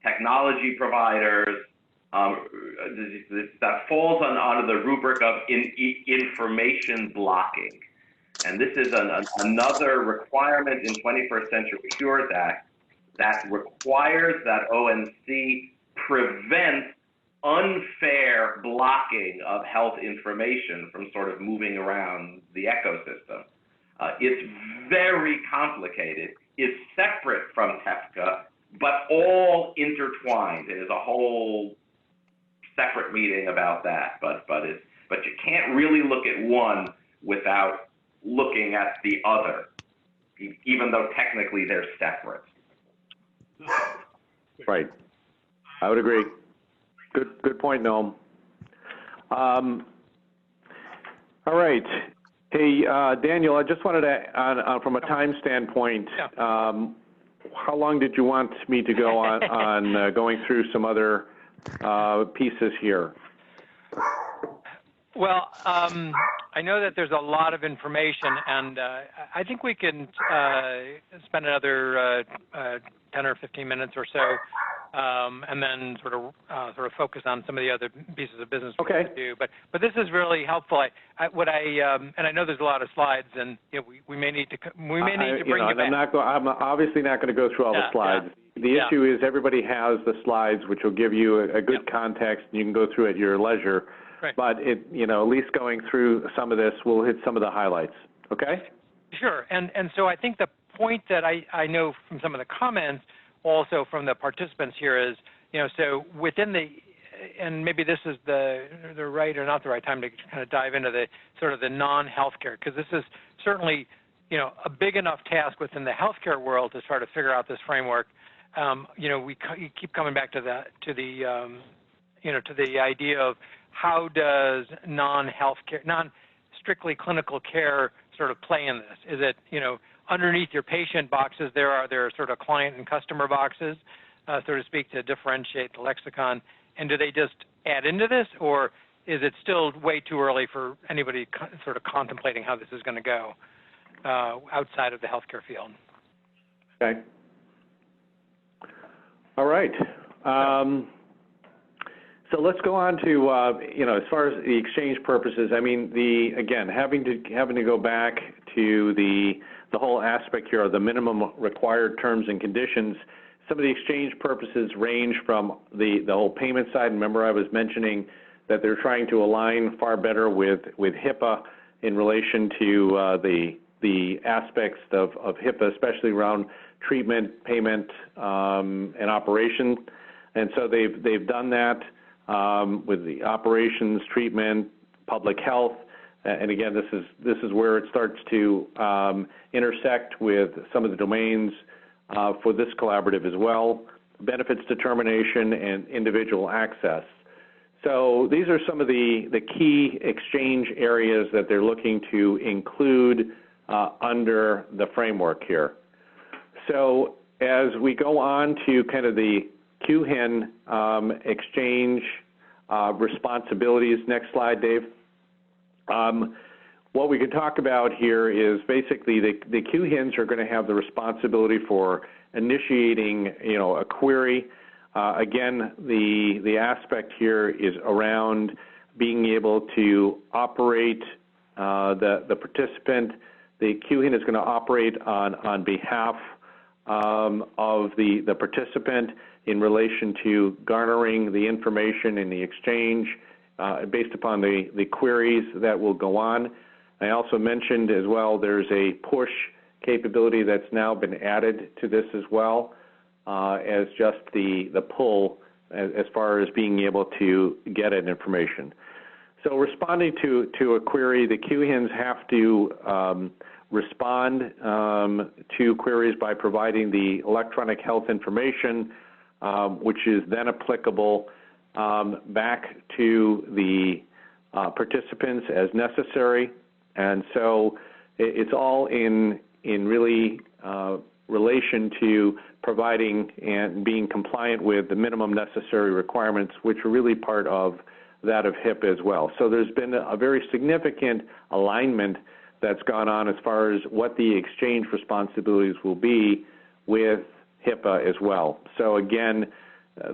technology providers, that falls under the rubric of information blocking. And this is another requirement in 21st Century Cures Act that requires that ONC prevent unfair blocking of health information from sort of moving around the ecosystem. It's very complicated. It's separate from TEFCA, but all intertwined. There's a whole separate meeting about that, but you can't really look at one without looking at the other, even though technically they're separate. Right. I would agree. Good point, Noam. All right. Hey, Daniel, I just wanted to, from a time standpoint, how long did you want me to go on going through some other pieces here? Well, I know that there's a lot of information, and I think we can spend another 10 or 15 minutes or so, and then sort of focus on some of the other pieces of business we need to do. But this is really helpful. And I know there's a lot of slides, and we may need to bring you back. I'm obviously not going to go through all the slides. The issue is everybody has the slides, which will give you a good context, and you can go through at your leisure. Right. But at least going through some of this, we'll hit some of the highlights. Okay? Sure. And so I think the point that I know from some of the comments, also from the participants here, is so within the, and maybe this is the right or not the right time to kind of dive into the sort of the non-healthcare, because this is certainly a big enough task within the healthcare world to try to figure out this framework. We keep coming back to the idea of how does non-healthcare, non-strictly clinical care sort of play in this? Is it, underneath your patient boxes, there are sort of client and customer boxes, so to speak, to differentiate the lexicon, and do they just add into this, or is it still way too early for anybody sort of contemplating how this is going to go outside of the healthcare field? Okay. All right. So let's go on to, as far as the exchange purposes, I mean, again, having to go back to the whole aspect here of the minimum required terms and conditions. Some of the exchange purposes range from the whole payment side. Remember, I was mentioning that they're trying to align far better with HIPAA in relation to the aspects of HIPAA, especially around treatment, payment, and operation. And so they've done that with the operations, treatment, public health, and again, this is where it starts to intersect with some of the domains for this collaborative as well, benefits determination and individual access. So these are some of the key exchange areas that they're looking to include under the framework here. So as we go on to kind of the QHIN exchange responsibilities, next slide, Dave. What we could talk about here is basically the QHINs are going to have the responsibility for initiating, a query. Again, the aspect here is around being able to operate the participant. The QHIN is going to operate on behalf of the participant in relation to garnering the information in the exchange based upon the queries that will go on. I also mentioned as well there's a push capability that's now been added to this as well as just the pull as far as being able to get an information. So responding to a query, the QHINs have to respond to queries by providing the electronic health information, which is then applicable back to the participants as necessary. And so it's all in really relation to providing and being compliant with the minimum necessary requirements, which are really part of that of HIPAA as well. So there's been a very significant alignment that's gone on as far as what the exchange responsibilities will be with HIPAA as well. So again,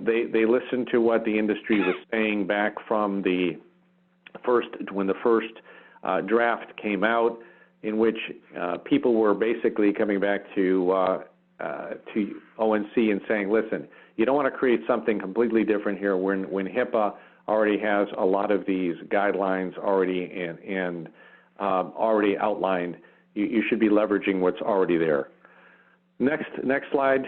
they listened to what the industry was saying back from when the first draft came out, in which people were basically coming back to ONC and saying, listen, you don't want to create something completely different here when HIPAA already has a lot of these guidelines already and already outlined. You should be leveraging what's already there. Next slide,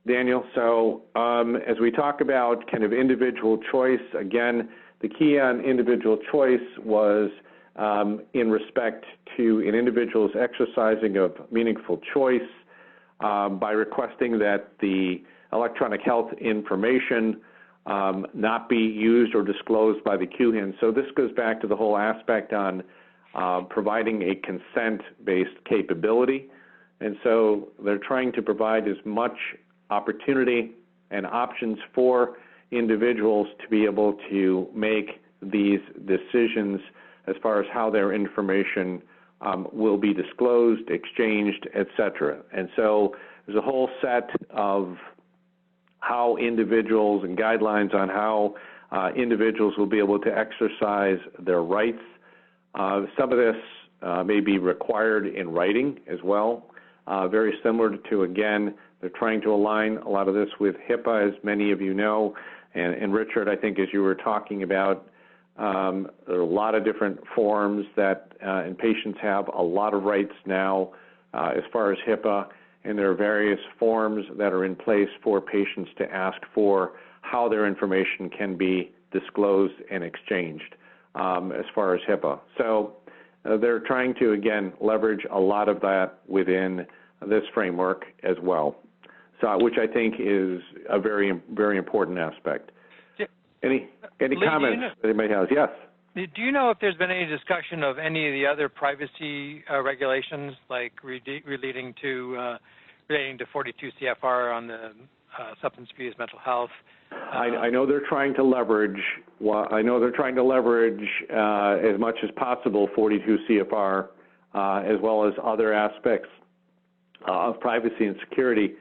Daniel. So as we talk about kind of individual choice, again, the key on individual choice was in respect to an individual's exercising of meaningful choice by requesting that the electronic health information not be used or disclosed by the QHIN. So this goes back to the whole aspect on providing a consent-based capability. And so they're trying to provide as much opportunity and options for individuals to be able to make these decisions as far as how their information will be disclosed, exchanged, et cetera. And so there's a whole set of how individuals and guidelines on how individuals will be able to exercise their rights. Some of this may be required in writing as well. Very similar to, again, they're trying to align a lot of this with HIPAA, as many of you know. And Richard, I think as you were talking about, there are a lot of different forms that, and patients have a lot of rights now as far as HIPAA, and there are various forms that are in place for patients to ask for how their information can be disclosed and exchanged as far as HIPAA. So they're trying to, again, leverage a lot of that within this framework as well, so which I think is a very, very important aspect. Yeah. Any Lee, comments that anybody has? Yes. Do you know if there's been any discussion of any of the other privacy regulations, like relating to 42 CFR on the substance abuse, mental health? I know they're trying to leverage. I know they're trying to leverage as much as possible 42 CFR, as well as other aspects of privacy and security.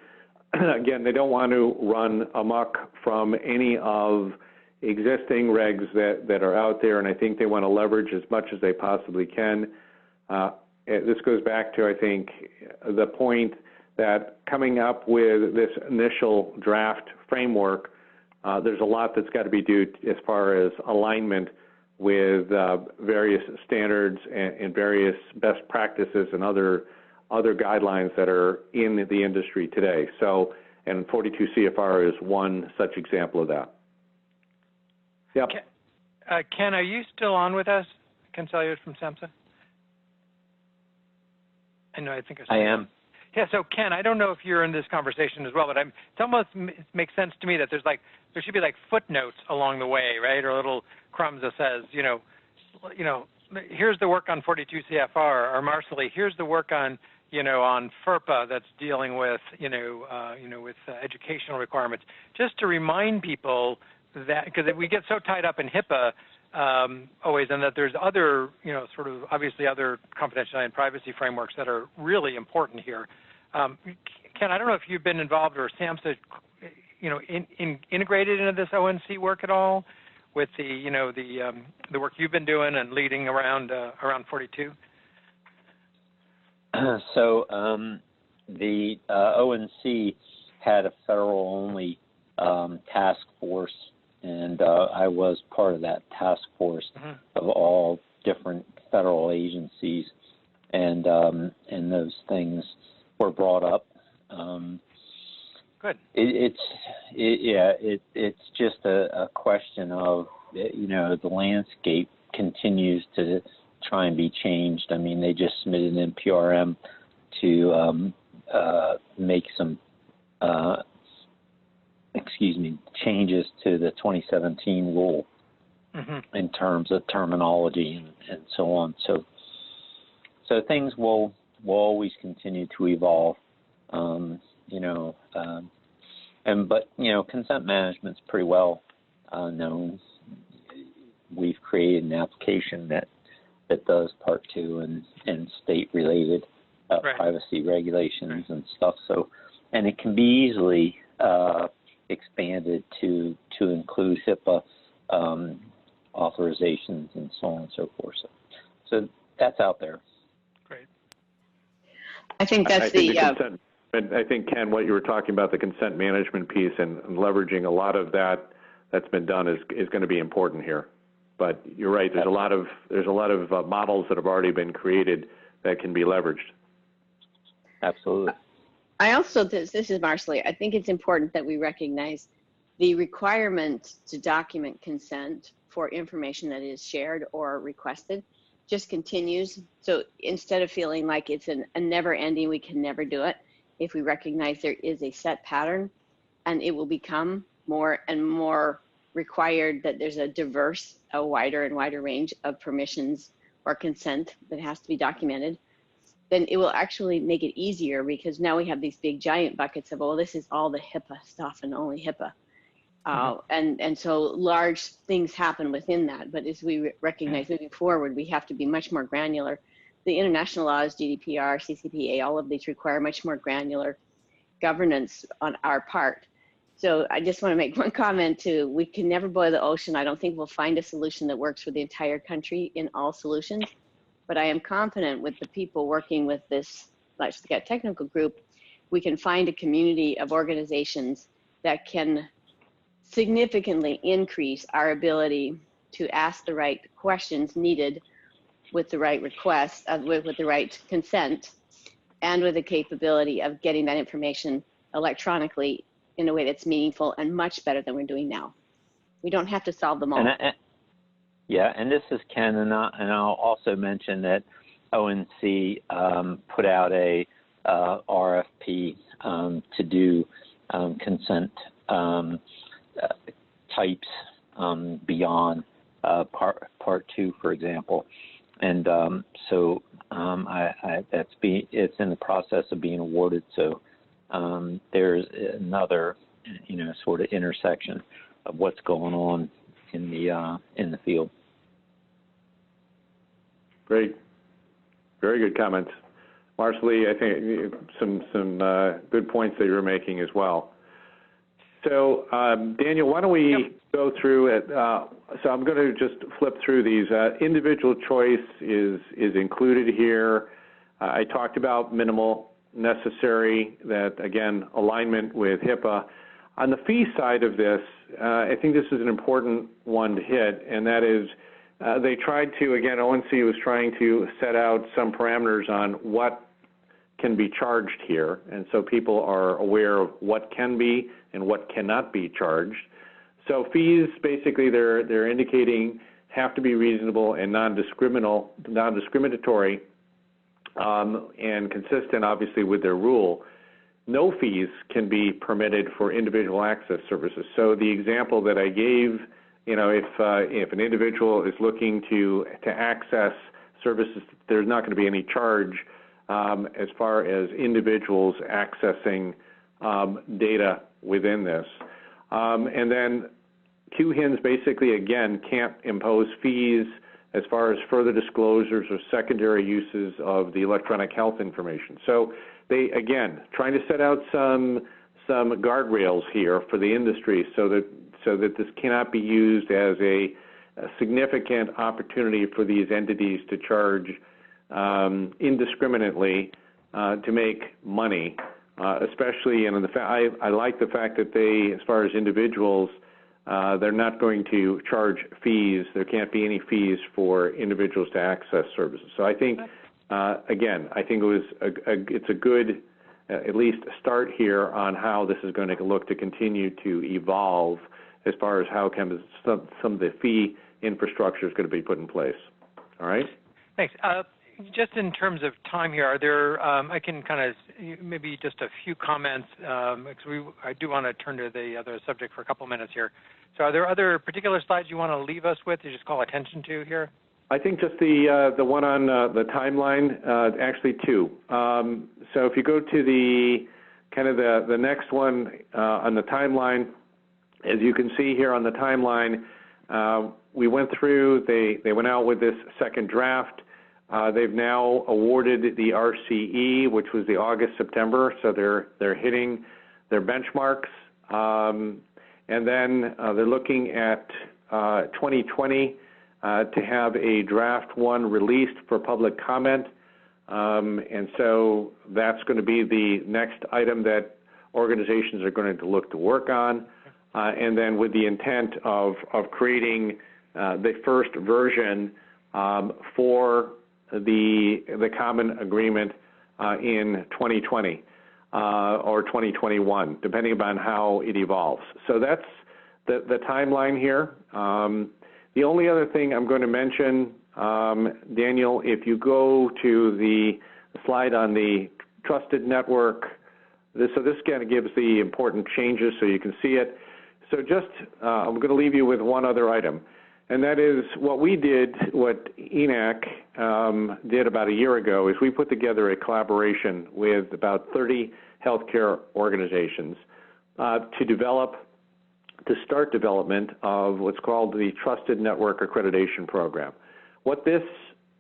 Again, they don't want to run amok from any of existing regs that are out there, and I think they want to leverage as much as they possibly can. This goes back to, I think, the point that coming up with this initial draft framework, there's a lot that's got to be due as far as alignment with various standards and various best practices and other guidelines that are in the industry today. So, and 42 CFR is one such example of that. Yep. Ken, are you still on with us? Ken Salyers from SAMHSA? I think I am. Yeah, so Ken, I don't know if you're in this conversation as well, but it almost makes sense to me that there should be like footnotes along the way, right, or little crumbs that says, here's the work on 42 CFR, or Marcelly, here's the work on, on FERPA that's dealing with, with educational requirements, just to remind people that, because we get so tied up in HIPAA always, and that there's other, sort of obviously other confidentiality and privacy frameworks that are really important here. Ken, I don't know if you've been involved or SAMHSA, integrated into this ONC work at all with the, the work you've been doing and leading around 42. So the ONC had a federal-only task force, and I was part of that task force of all different federal agencies, and those things were brought up. Good. It's just a question of, the landscape continues to try and be changed. I mean, they just submitted an NPRM to make some changes to the 2017 rule in terms of terminology and so on. So things will always continue to evolve, but consent management's pretty well known. We've created an application that does Part 2 and state-related privacy regulations and stuff. So, and it can be easily expanded to include HIPAA authorizations and so on and so forth. So that's out there. Great. I think that's I think, Ken, what you were talking about, the consent management piece and leveraging a lot of that's been done is going to be important here. But you're right. There's a lot of models that have already been created that can be leveraged. Absolutely. I also, this is Marcelly, I think it's important that we recognize the requirement to document consent for information that is shared or requested just continues. So instead of feeling like it's a never ending, we can never do it, if we recognize there is a set pattern, and it will become more and more required that there's a wider and wider range of permissions or consent that has to be documented, then it will actually make it easier, because now we have these big giant buckets of, this is all the HIPAA stuff and only HIPAA. And so large things happen within that. But as we recognize moving forward, we have to be much more granular. The international laws, GDPR, CCPA, all of these require much more granular governance on our part. So I just want to make one comment too. We can never boil the ocean. I don't think we'll find a solution that works for the entire country in all solutions. But I am confident with the people working with this LGT technical group, we can find a community of organizations that can significantly increase our ability to ask the right questions needed with the right request, with the right consent, and with the capability of getting that information electronically in a way that's meaningful and much better than we're doing now. We don't have to solve them all. And this is Ken, and I'll also mention that ONC put out a RFP to do consent types beyond part 2, for example, and so it's in the process of being awarded. So there's another sort of intersection of what's going on in the field. Great. Very good comments. Marcelly, I think some good points that you're making as well. So, Daniel, why don't we go through it? So I'm going to just flip through these. Individual choice is included here. I talked about minimal necessary, that, again, alignment with HIPAA. On the fee side of this, I think this is an important one to hit, and that is they tried to, again, ONC was trying to set out some parameters on what can be charged here, and so people are aware of what can be and what cannot be charged. So fees, basically, they're indicating have to be reasonable and non-discriminatory and consistent, obviously, with their rule. No fees can be permitted for individual access services. So the example that I gave, you know, if an individual is looking to access services, there's not going to be any charge as far as individuals accessing data within this. And then QHINs basically, again, can't impose fees as far as further disclosures or secondary uses of the electronic health information. So they, again, trying to set out some guardrails here for the industry so that this cannot be used as a significant opportunity for these entities to charge indiscriminately to make money, especially, and I like the fact that they, as far as individuals, they're not going to charge fees. There can't be any fees for individuals to access services. So I think, again, I think it's a good, at least start here on how this is going to look to continue to evolve as far as how can some of the fee infrastructure is going to be put in place. All right? Thanks. Just in terms of time here, are there, I can kind of, maybe just a few comments, because I do want to turn to the other subject for a couple minutes here. So are there other particular slides you want to leave us with to just call attention to here? I think just the one on the timeline, actually two. So if you go to the kind of the next one on the timeline, as you can see here on the timeline, we went through, they went out with this second draft. They've now awarded the RCE, which was the August-September, so they're hitting their benchmarks. And then they're looking at 2020 to have a draft one released for public comment. And so that's going to be the next item that organizations are going to look to work on. And then with the intent of creating the first version for the common agreement in 2020 or 2021, depending upon how it evolves. So that's the timeline here. The only other thing I'm going to mention, Daniel, if you go to the slide on the trusted network, this kind of gives the important changes so you can see it. So just, I'm going to leave you with one other item, and that is what we did, what ENAC did about a year ago, is we put together a collaboration with about 30 healthcare organizations to start development of what's called the Trusted Network Accreditation Program. What this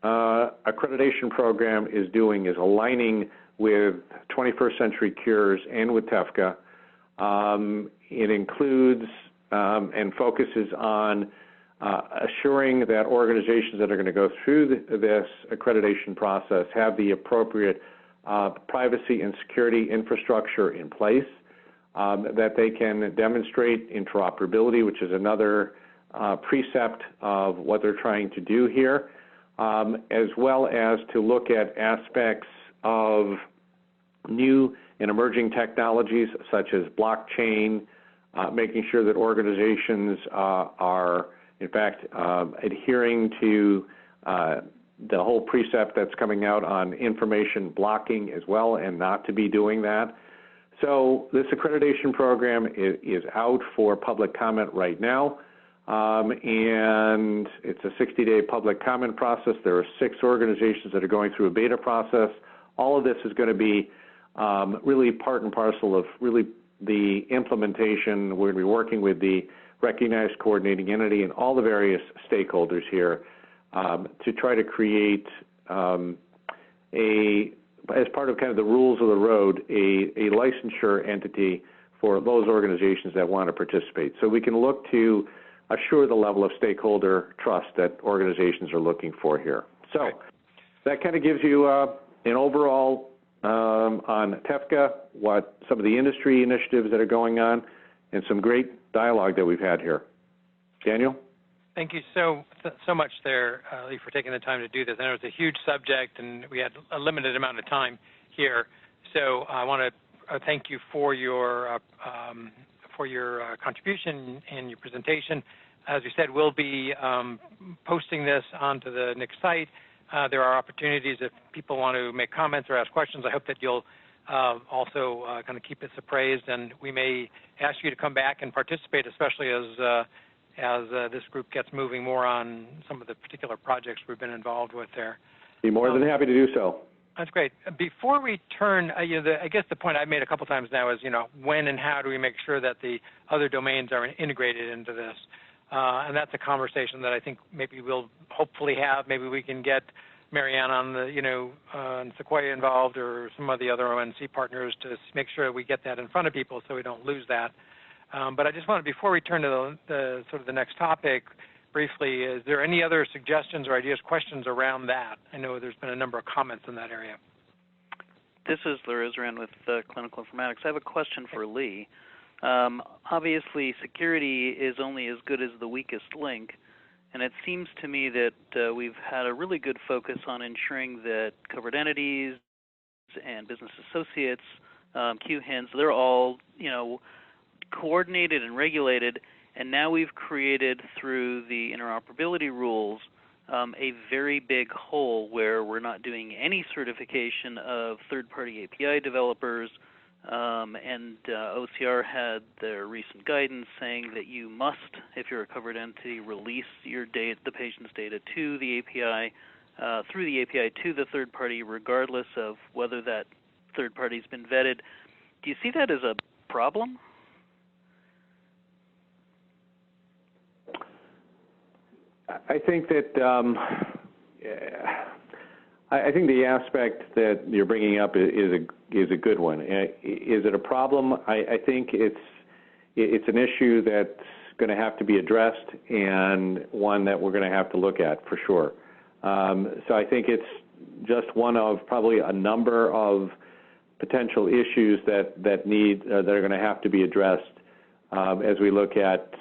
accreditation program is doing is aligning with 21st Century Cures and with TEFCA. It includes and focuses on assuring that organizations that are going to go through this accreditation process have the appropriate privacy and security infrastructure in place, that they can demonstrate interoperability, which is another precept of what they're trying to do here, as well as to look at aspects of new and emerging technologies such as blockchain, making sure that organizations are, in fact, adhering to the whole precept that's coming out on information blocking as well, and not to be doing that. So this accreditation program is out for public comment right now, and it's a 60-day public comment process. There are 6 organizations that are going through a beta process. All of this is going to be really part and parcel of really the implementation. We're going to be working with the recognized coordinating entity and all the various stakeholders here to try to create a as part of kind of the rules of the road, a licensure entity for those organizations that want to participate. So we can look to assure the level of stakeholder trust that organizations are looking for here. So that kind of gives you an overall on TEFCA, what some of the industry initiatives that are going on, and some great dialogue that we've had here. Daniel? Thank you so much there, Lee, for taking the time to do this. I know it's a huge subject, and we had a limited amount of time here. So I want to thank you for your contribution and your presentation. As we said, we'll be posting this onto the NIC site. There are opportunities if people want to make comments or ask questions. I hope that you'll also kind of keep us appraised, and we may ask you to come back and participate, especially as this group gets moving more on some of the particular projects we've been involved with there. Be more than happy to do so. That's great. Before we turn, I guess the point I've made a couple times now is, when and how do we make sure that the other domains are integrated into this? And that's a conversation that I think maybe we'll hopefully have. Maybe we can get Marianne on the, and Sequoia involved, or some of the other ONC partners to make sure we get that in front of people so we don't lose that. But I just wanted, before we turn to the sort of the next topic, briefly, is there any other suggestions or ideas, questions around that? I know there's been a number of comments in that area. This is Larry Zran with Clinical Informatics. I have a question for Lee. Obviously, security is only as good as the weakest link, and it seems to me that we've had a really good focus on ensuring that covered entities and business associates, QHINs, they're all, coordinated and regulated, and now we've created, through the interoperability rules, a very big hole where we're not doing any certification of third-party API developers, and OCR had their recent guidance saying that you must, if you're a covered entity, release your data, the patient's data to the API, through the API to the third party, regardless of whether that third party's been vetted. Do you see that as a problem? I think that I think the aspect that you're bringing up is a good one. Is it a problem? I think it's an issue that's going to have to be addressed, and one that we're going to have to look at for sure. So I think it's just one of probably a number of potential issues that are going to have to be addressed as we look at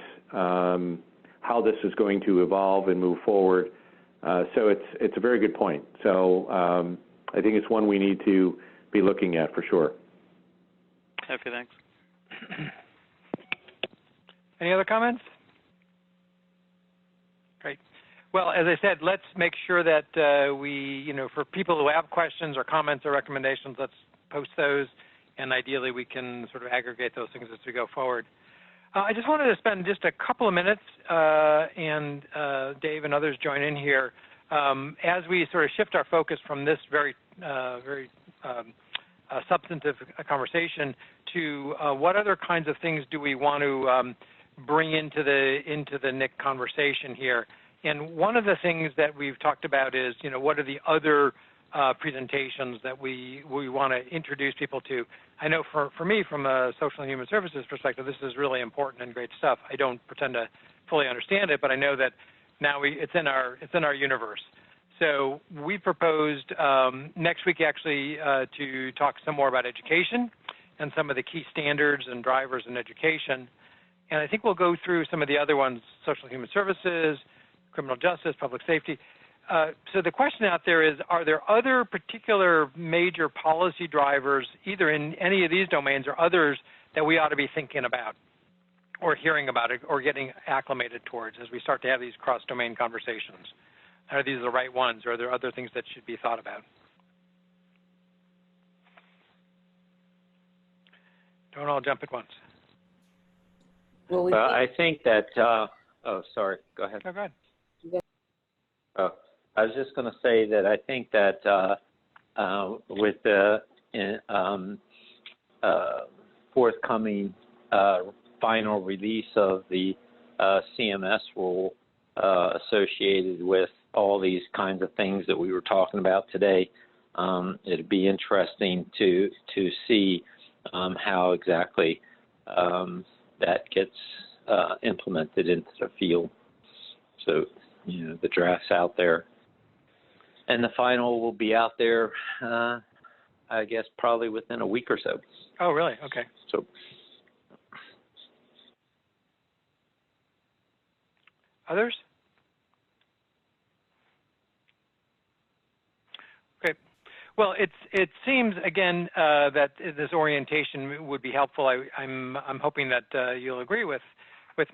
how this is going to evolve and move forward. So it's a very good point. So I think it's one we need to be looking at for sure. Okay, thanks. Any other comments? Great. Well, as I said, let's make sure that we, for people who have questions or comments or recommendations, let's post those, and ideally we can sort of aggregate those things as we go forward. I just wanted to spend just a couple of minutes, and Dave and others join in here, as we sort of shift our focus from this very substantive conversation to what other kinds of things do we want to bring into the NIC conversation here. And one of the things that we've talked about is, what are the other presentations that we want to introduce people to. I know for me, from a social and human services perspective, this is really important and great stuff. I don't pretend to fully understand it, but I know that now it's in our universe. So we proposed next week actually to talk some more about education and some of the key standards and drivers in education. And I think we'll go through some of the other ones: social and human services, criminal justice, public safety. So the question out there is, are there other particular major policy drivers, either in any of these domains or others, that we ought to be thinking about or hearing about it or getting acclimated towards as we start to have these cross-domain conversations? Are these the right ones, or are there other things that should be thought about? Don't all jump at once. Well, I think that, oh, sorry, go ahead. Oh, go ahead. Oh, I was just going to say that I think that with the forthcoming final release of the CMS rule associated with all these kinds of things that we were talking about today, It'd be interesting to see how exactly that gets implemented into the field. So, you know, the draft's out there, and the final will be out there, I guess, probably within a week or so. Oh, really? Okay. So, others? Okay. Well, it seems again that this orientation would be helpful. I'm hoping that you'll agree with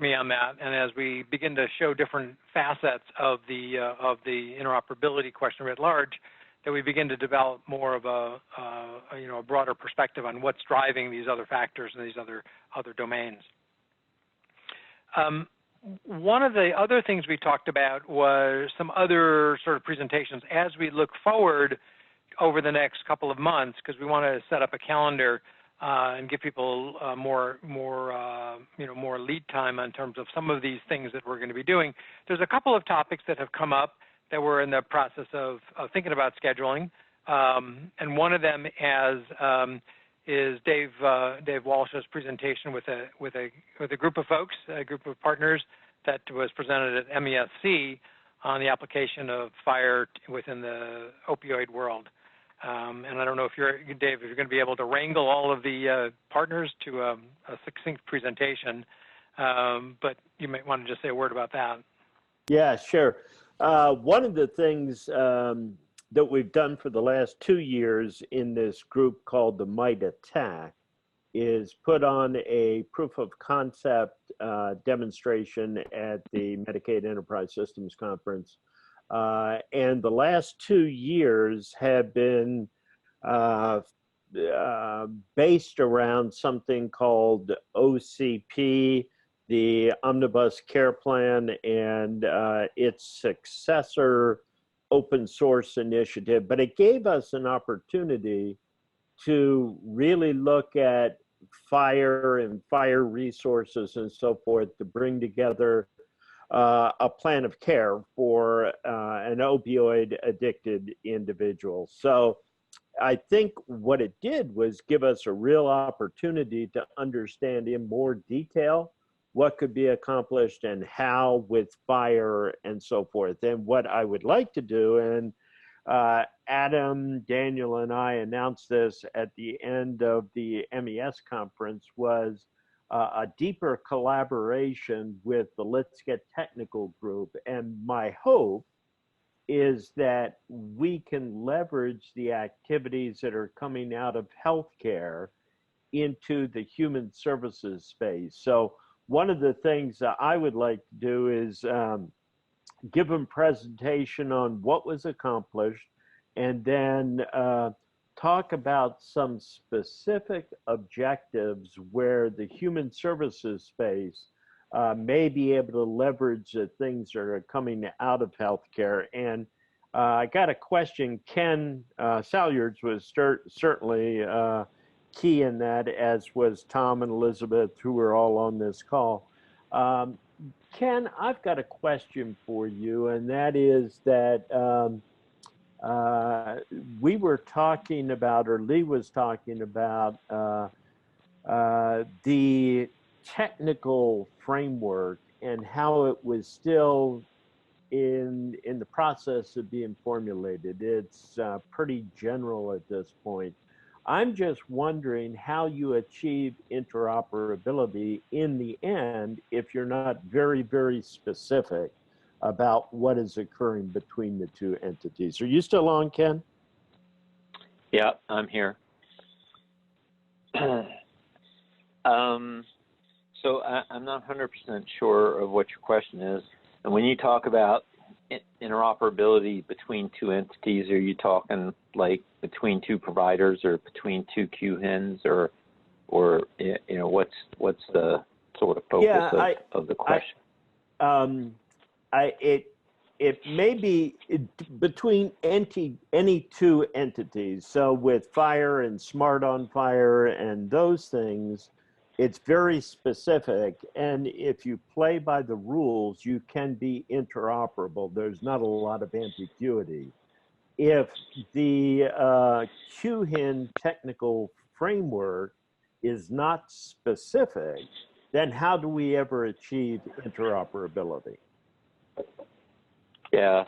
me on that. And as we begin to show different facets of the interoperability question writ large, that we begin to develop more of a broader perspective on what's driving these other factors and these other domains. One of the other things we talked about was some other sort of presentations as we look forward over the next couple of months, because we want to set up a calendar and give people more lead time in terms of some of these things that we're going to be doing. There's a couple of topics that have come up that we're in the process of thinking about scheduling, and one of them is Dave Walsh's presentation with a group of folks, a group of partners that was presented at MESC on the application of FHIR within the opioid world. And I don't know if Dave, if you're going to be able to wrangle all of the partners to a succinct presentation, but you might want to just say a word about that. Yeah, sure. One of the things that we've done for the last 2 years in this group called the MIGHT Attack is put on a proof of concept demonstration at the Medicaid Enterprise Systems Conference. And the last 2 years have been based around something called OCP, the Omnibus Care Plan, and its successor open source initiative. But it gave us an opportunity to really look at FHIR and FHIR resources and so forth to bring together a plan of care for an opioid addicted individual. So I think what it did was give us a real opportunity to understand in more detail what could be accomplished and how with FHIR and so forth. And what I would like to do, and Adam, Daniel, and I announced this at the end of the MES conference, was a deeper collaboration with the Let's Get Technical group. And my hope is that we can leverage the activities that are coming out of healthcare into the human services space. So one of the things that I would like to do is give them presentation on what was accomplished, and then talk about some specific objectives where the human services space may be able to leverage the things that are coming out of healthcare. And I got a question. Ken Salyards was certainly key in that, as was Tom and Elizabeth, who were all on this call. Ken, I've got a question for you, and that is that we were talking about, or Lee was talking about, the technical framework and how it was still in the process of being formulated. It's pretty general at this point. I'm just wondering how you achieve interoperability in the end if you're not very, very specific about what is occurring between the two entities. Are you still on, Ken? Yeah, I'm here. So I'm not 100% sure of what your question is. And when you talk about interoperability between two entities, are you talking like between two providers or between two QHINs, or you know, what's the sort of focus of the question? It may be between any two entities. So with FHIR and Smart on FHIR and those things, it's very specific. And if you play by the rules, you can be interoperable. There's not a lot of ambiguity. if the QHIN technical framework is not specific, then how do we ever achieve interoperability? Yeah,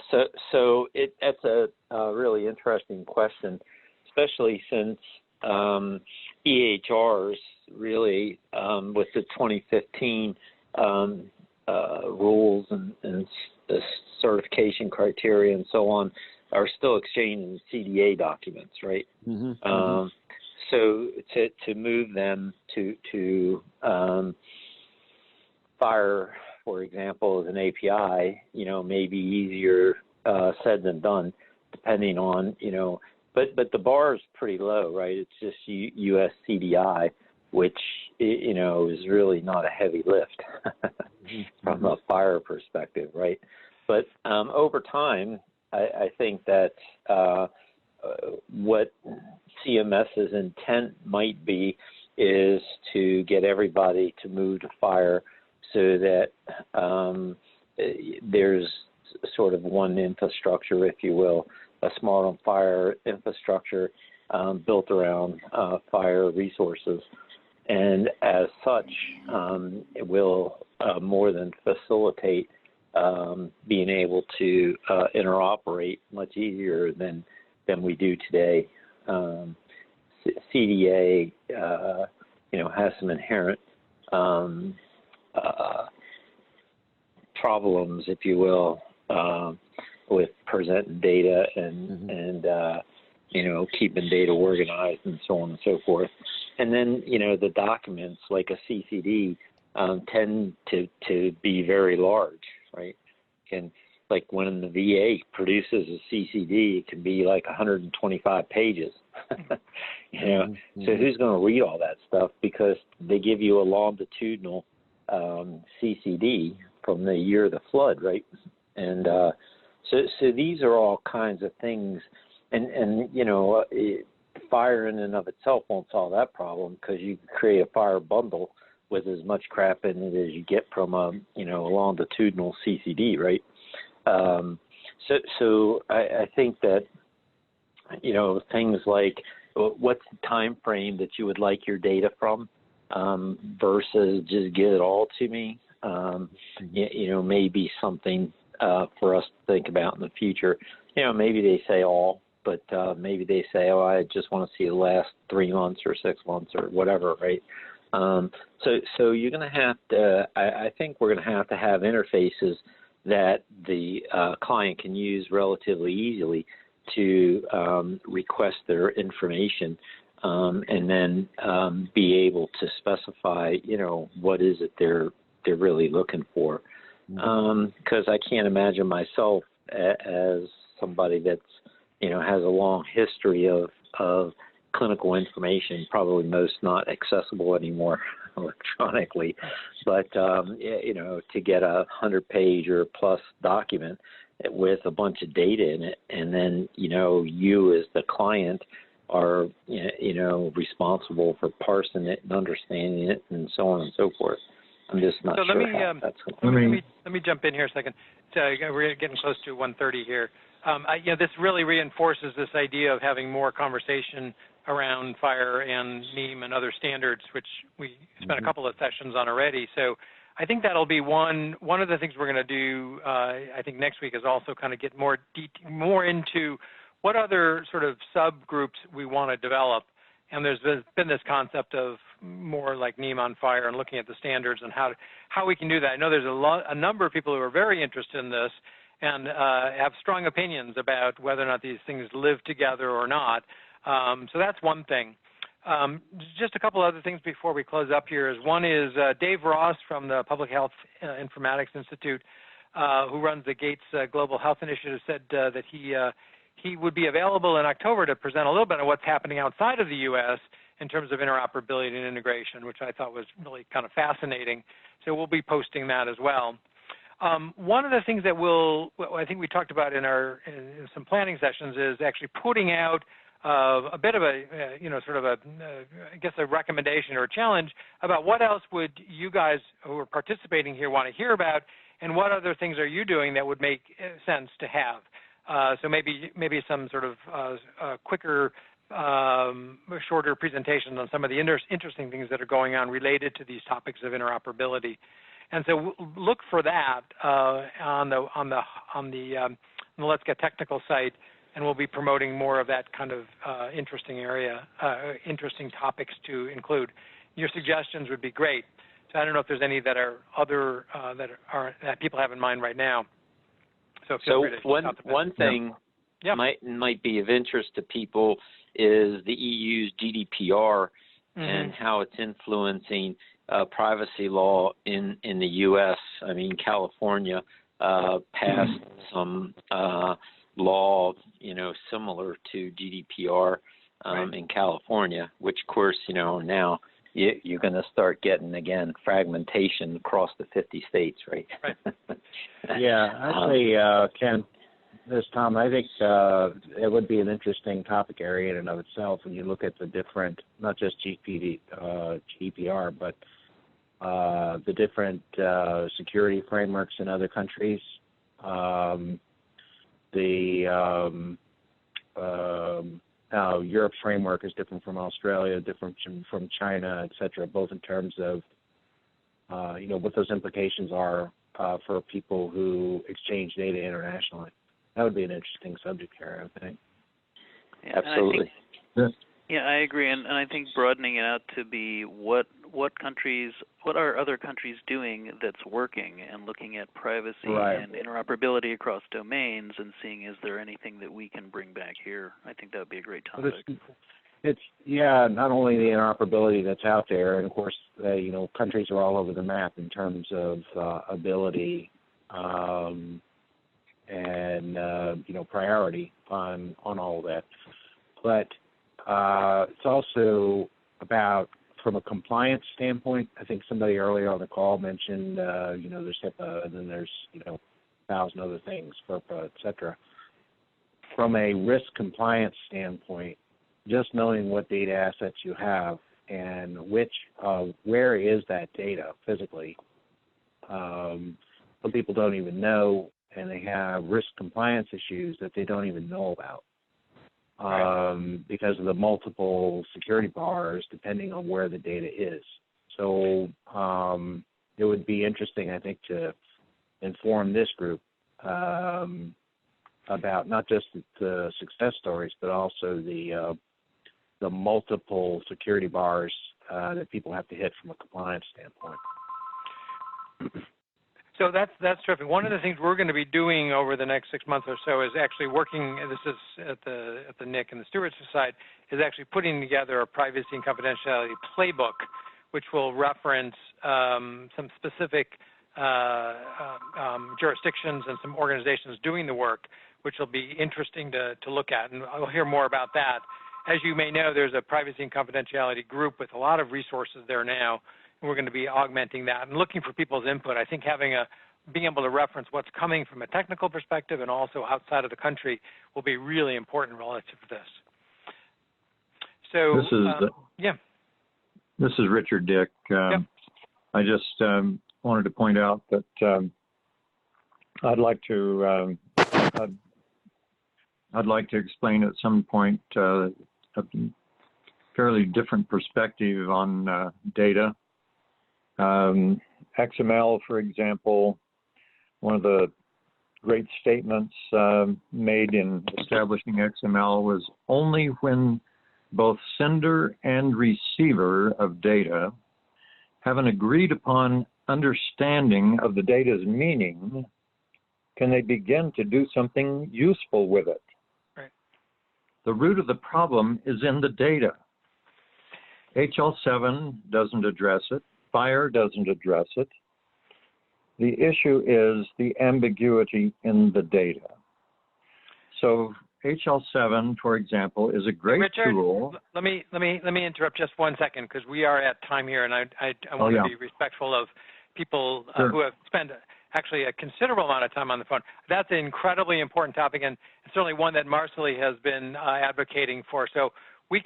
so that's a really interesting question, especially since EHRs really, with the 2015 rules and certification criteria and so on, are still exchanging CDA documents, right? So to move them to FHIR, for example, as an API, may be easier said than done, depending on, but the bar is pretty low, right? It's just US CDI, which, is really not a heavy lift from a FHIR perspective, right? But over time, I think that what CMS's intent might be is to get everybody to move to FHIR so that there's sort of one infrastructure, if you will, a smart on FHIR infrastructure built around FHIR resources. And as such, it will more than facilitate being able to interoperate much easier than we do today. CDA, has some inherent problems, if you will, with presenting data and keeping data organized and so on and so forth. And then, the documents like a CCD tend to be very large, right? And like when the VA produces a CCD, it can be like 125 pages. So who's going to read all that stuff? Because they give you a longitudinal CCD from the year of the flood, right? And so these are all kinds of things. And FHIR in and of itself won't solve that problem, because you can create a FHIR bundle with as much crap in it as you get from a longitudinal CCD, right? So I think that things like what's the time frame that you would like your data from versus just get it all to me, may be something for us to think about in the future. Maybe they say all, but maybe they say, oh, I just want to see the last 3 months or 6 months or whatever, right? So you're going to have to, I think we're going to have interfaces that the client can use relatively easily to request their information, and then be able to specify, what is it they're really looking for. Because I can't imagine myself as somebody that's, has a long history of clinical information, probably most not accessible anymore electronically, but to get a 100-page or plus document with a bunch of data in it, and then you as the client are responsible for parsing it and understanding it and so on and so forth. I'm just not sure how that's going. Let me jump in here a second. So we're getting close to 1:30 here. This really reinforces this idea of having more conversation around FHIR and NEAM and other standards, which we spent a couple of sessions on already. So I think that'll be one of the things we're going to do, I think next week, is also kind of get more into what other sort of subgroups we want to develop. And there's been this concept of more like NEAM on FHIR and looking at the standards and how we can do that. I know there's a number of people who are very interested in this and have strong opinions about whether or not these things live together or not. So that's one thing. Just a couple other things before we close up here. One is Dave Ross from the Public Health Informatics Institute, who runs the Gates Global Health Initiative, said that he would be available in October to present a little bit of what's happening outside of the U.S. in terms of interoperability and integration, which I thought was really kind of fascinating. So we'll be posting that as well. One of the things that I think we talked about in some planning sessions is actually putting out a bit of a, I guess a recommendation or a challenge about what else would you guys who are participating here want to hear about, and what other things are you doing that would make sense to have. So maybe some sort of quicker, shorter presentations on some of the interesting things that are going on related to these topics of interoperability. And so look for that on the Let's Get Technical site, and we'll be promoting more of that kind of interesting topics to include. Your suggestions would be great. So I don't know if there's any that are that people have in mind right now. So feel free to one thing might be of interest to people is the EU's GDPR and how it's influencing privacy law in the U.S. I mean, California passed some law, similar to GDPR in California, which, of course, now you're going to start getting, again, fragmentation across the 50 states, right? Yeah, actually, Ken, this Tom, I think it would be an interesting topic area in and of itself when you look at the different, not just GDPR, but the different security frameworks in other countries. How Europe's framework is different from Australia, different from China, et cetera, both in terms of, what those implications are for people who exchange data internationally. That would be an interesting subject area, I think. Yeah, absolutely. I agree, and I think broadening it out to be what are other countries doing that's working, and looking at privacy and interoperability across domains, and seeing is there anything that we can bring back here. I think that would be a great topic. It's not only the interoperability that's out there, and of course, countries are all over the map in terms of ability and priority on all of that, but it's also about, from a compliance standpoint, I think somebody earlier on the call mentioned, there's HIPAA, and then there's, 1,000 other things, FERPA, et cetera. From a risk compliance standpoint, just knowing what data assets you have and where is that data physically, some people don't even know, and they have risk compliance issues that they don't even know about. Because of the multiple security bars depending on where the data is. So it would be interesting, I think, to inform this group about not just the success stories, but also the multiple security bars that people have to hit from a compliance standpoint. So that's terrific. One of the things we're going to be doing over the next 6 months or so is actually working. This is at the NIC and the stewardship side, is actually putting together a privacy and confidentiality playbook, which will reference some specific jurisdictions and some organizations doing the work, which will be interesting to look at, and I'll hear more about that. As you may know, there's a privacy and confidentiality group with a lot of resources there now. We're going to be augmenting that and looking for people's input. I think being able to reference what's coming from a technical perspective and also outside of the country will be really important relative to this. So This is Richard Dick. I just wanted to point out that I'd like to explain at some point a fairly different perspective on data. XML, for example, one of the great statements made in establishing XML was only when both sender and receiver of data have an agreed upon understanding of the data's meaning can they begin to do something useful with it. Right. The root of the problem is in the data. HL7 doesn't address it. FHIR doesn't address it. The issue is the ambiguity in the data. So HL7, for example, is a great tool. Let me interrupt just 1 second, because we are at time here, and I want to be respectful of people who have spent actually a considerable amount of time on the phone. That's an incredibly important topic, and certainly one that Marcely has been advocating for. So we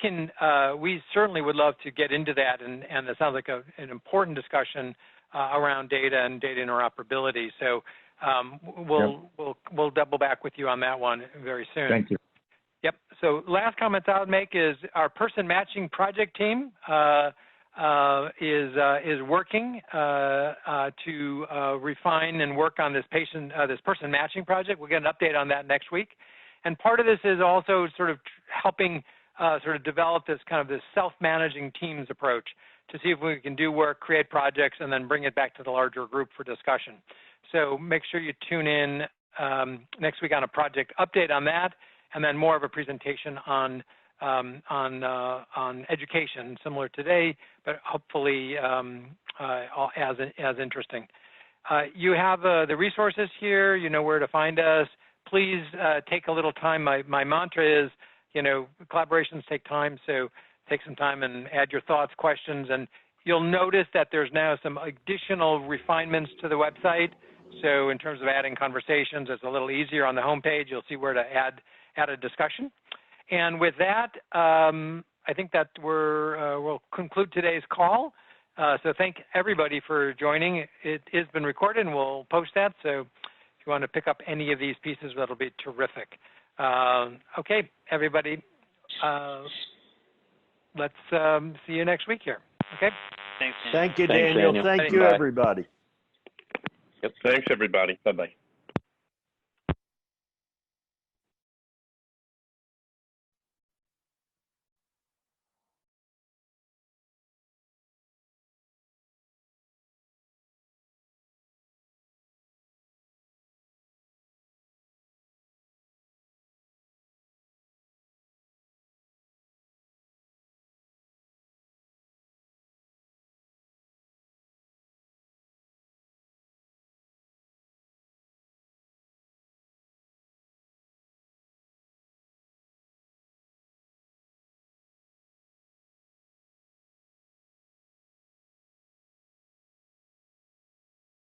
certainly would love to get into that, and it sounds like an important discussion around data and data interoperability. So We'll double back with you on that one very soon. Thank you. Yep. So last comments I would make is our person matching project team is working to refine and work on this person matching project. We'll get an update on that next week. And part of this is also sort of helping sort of develop this kind of this self-managing teams approach to see if we can do work, create projects, and then bring it back to the larger group for discussion. So make sure you tune in next week on a project update on that, and then more of a presentation on education, similar today, but hopefully as interesting. You have the resources here. You know where to find us. Please take a little time. My mantra is, collaborations take time, so take some time and add your thoughts, questions, and you'll notice that there's now some additional refinements to the website. So in terms of adding conversations, it's a little easier on the homepage. You'll see where to add a discussion. And with that, I think that we'll conclude today's call. So thank everybody for joining. It has been recorded, and we'll post that. So if you want to pick up any of these pieces, that'll be terrific. Okay, everybody. Let's see you next week here. Okay? Thanks, Thank you, Daniel. Thank you, everybody. Yep. Thanks, everybody. Bye-bye.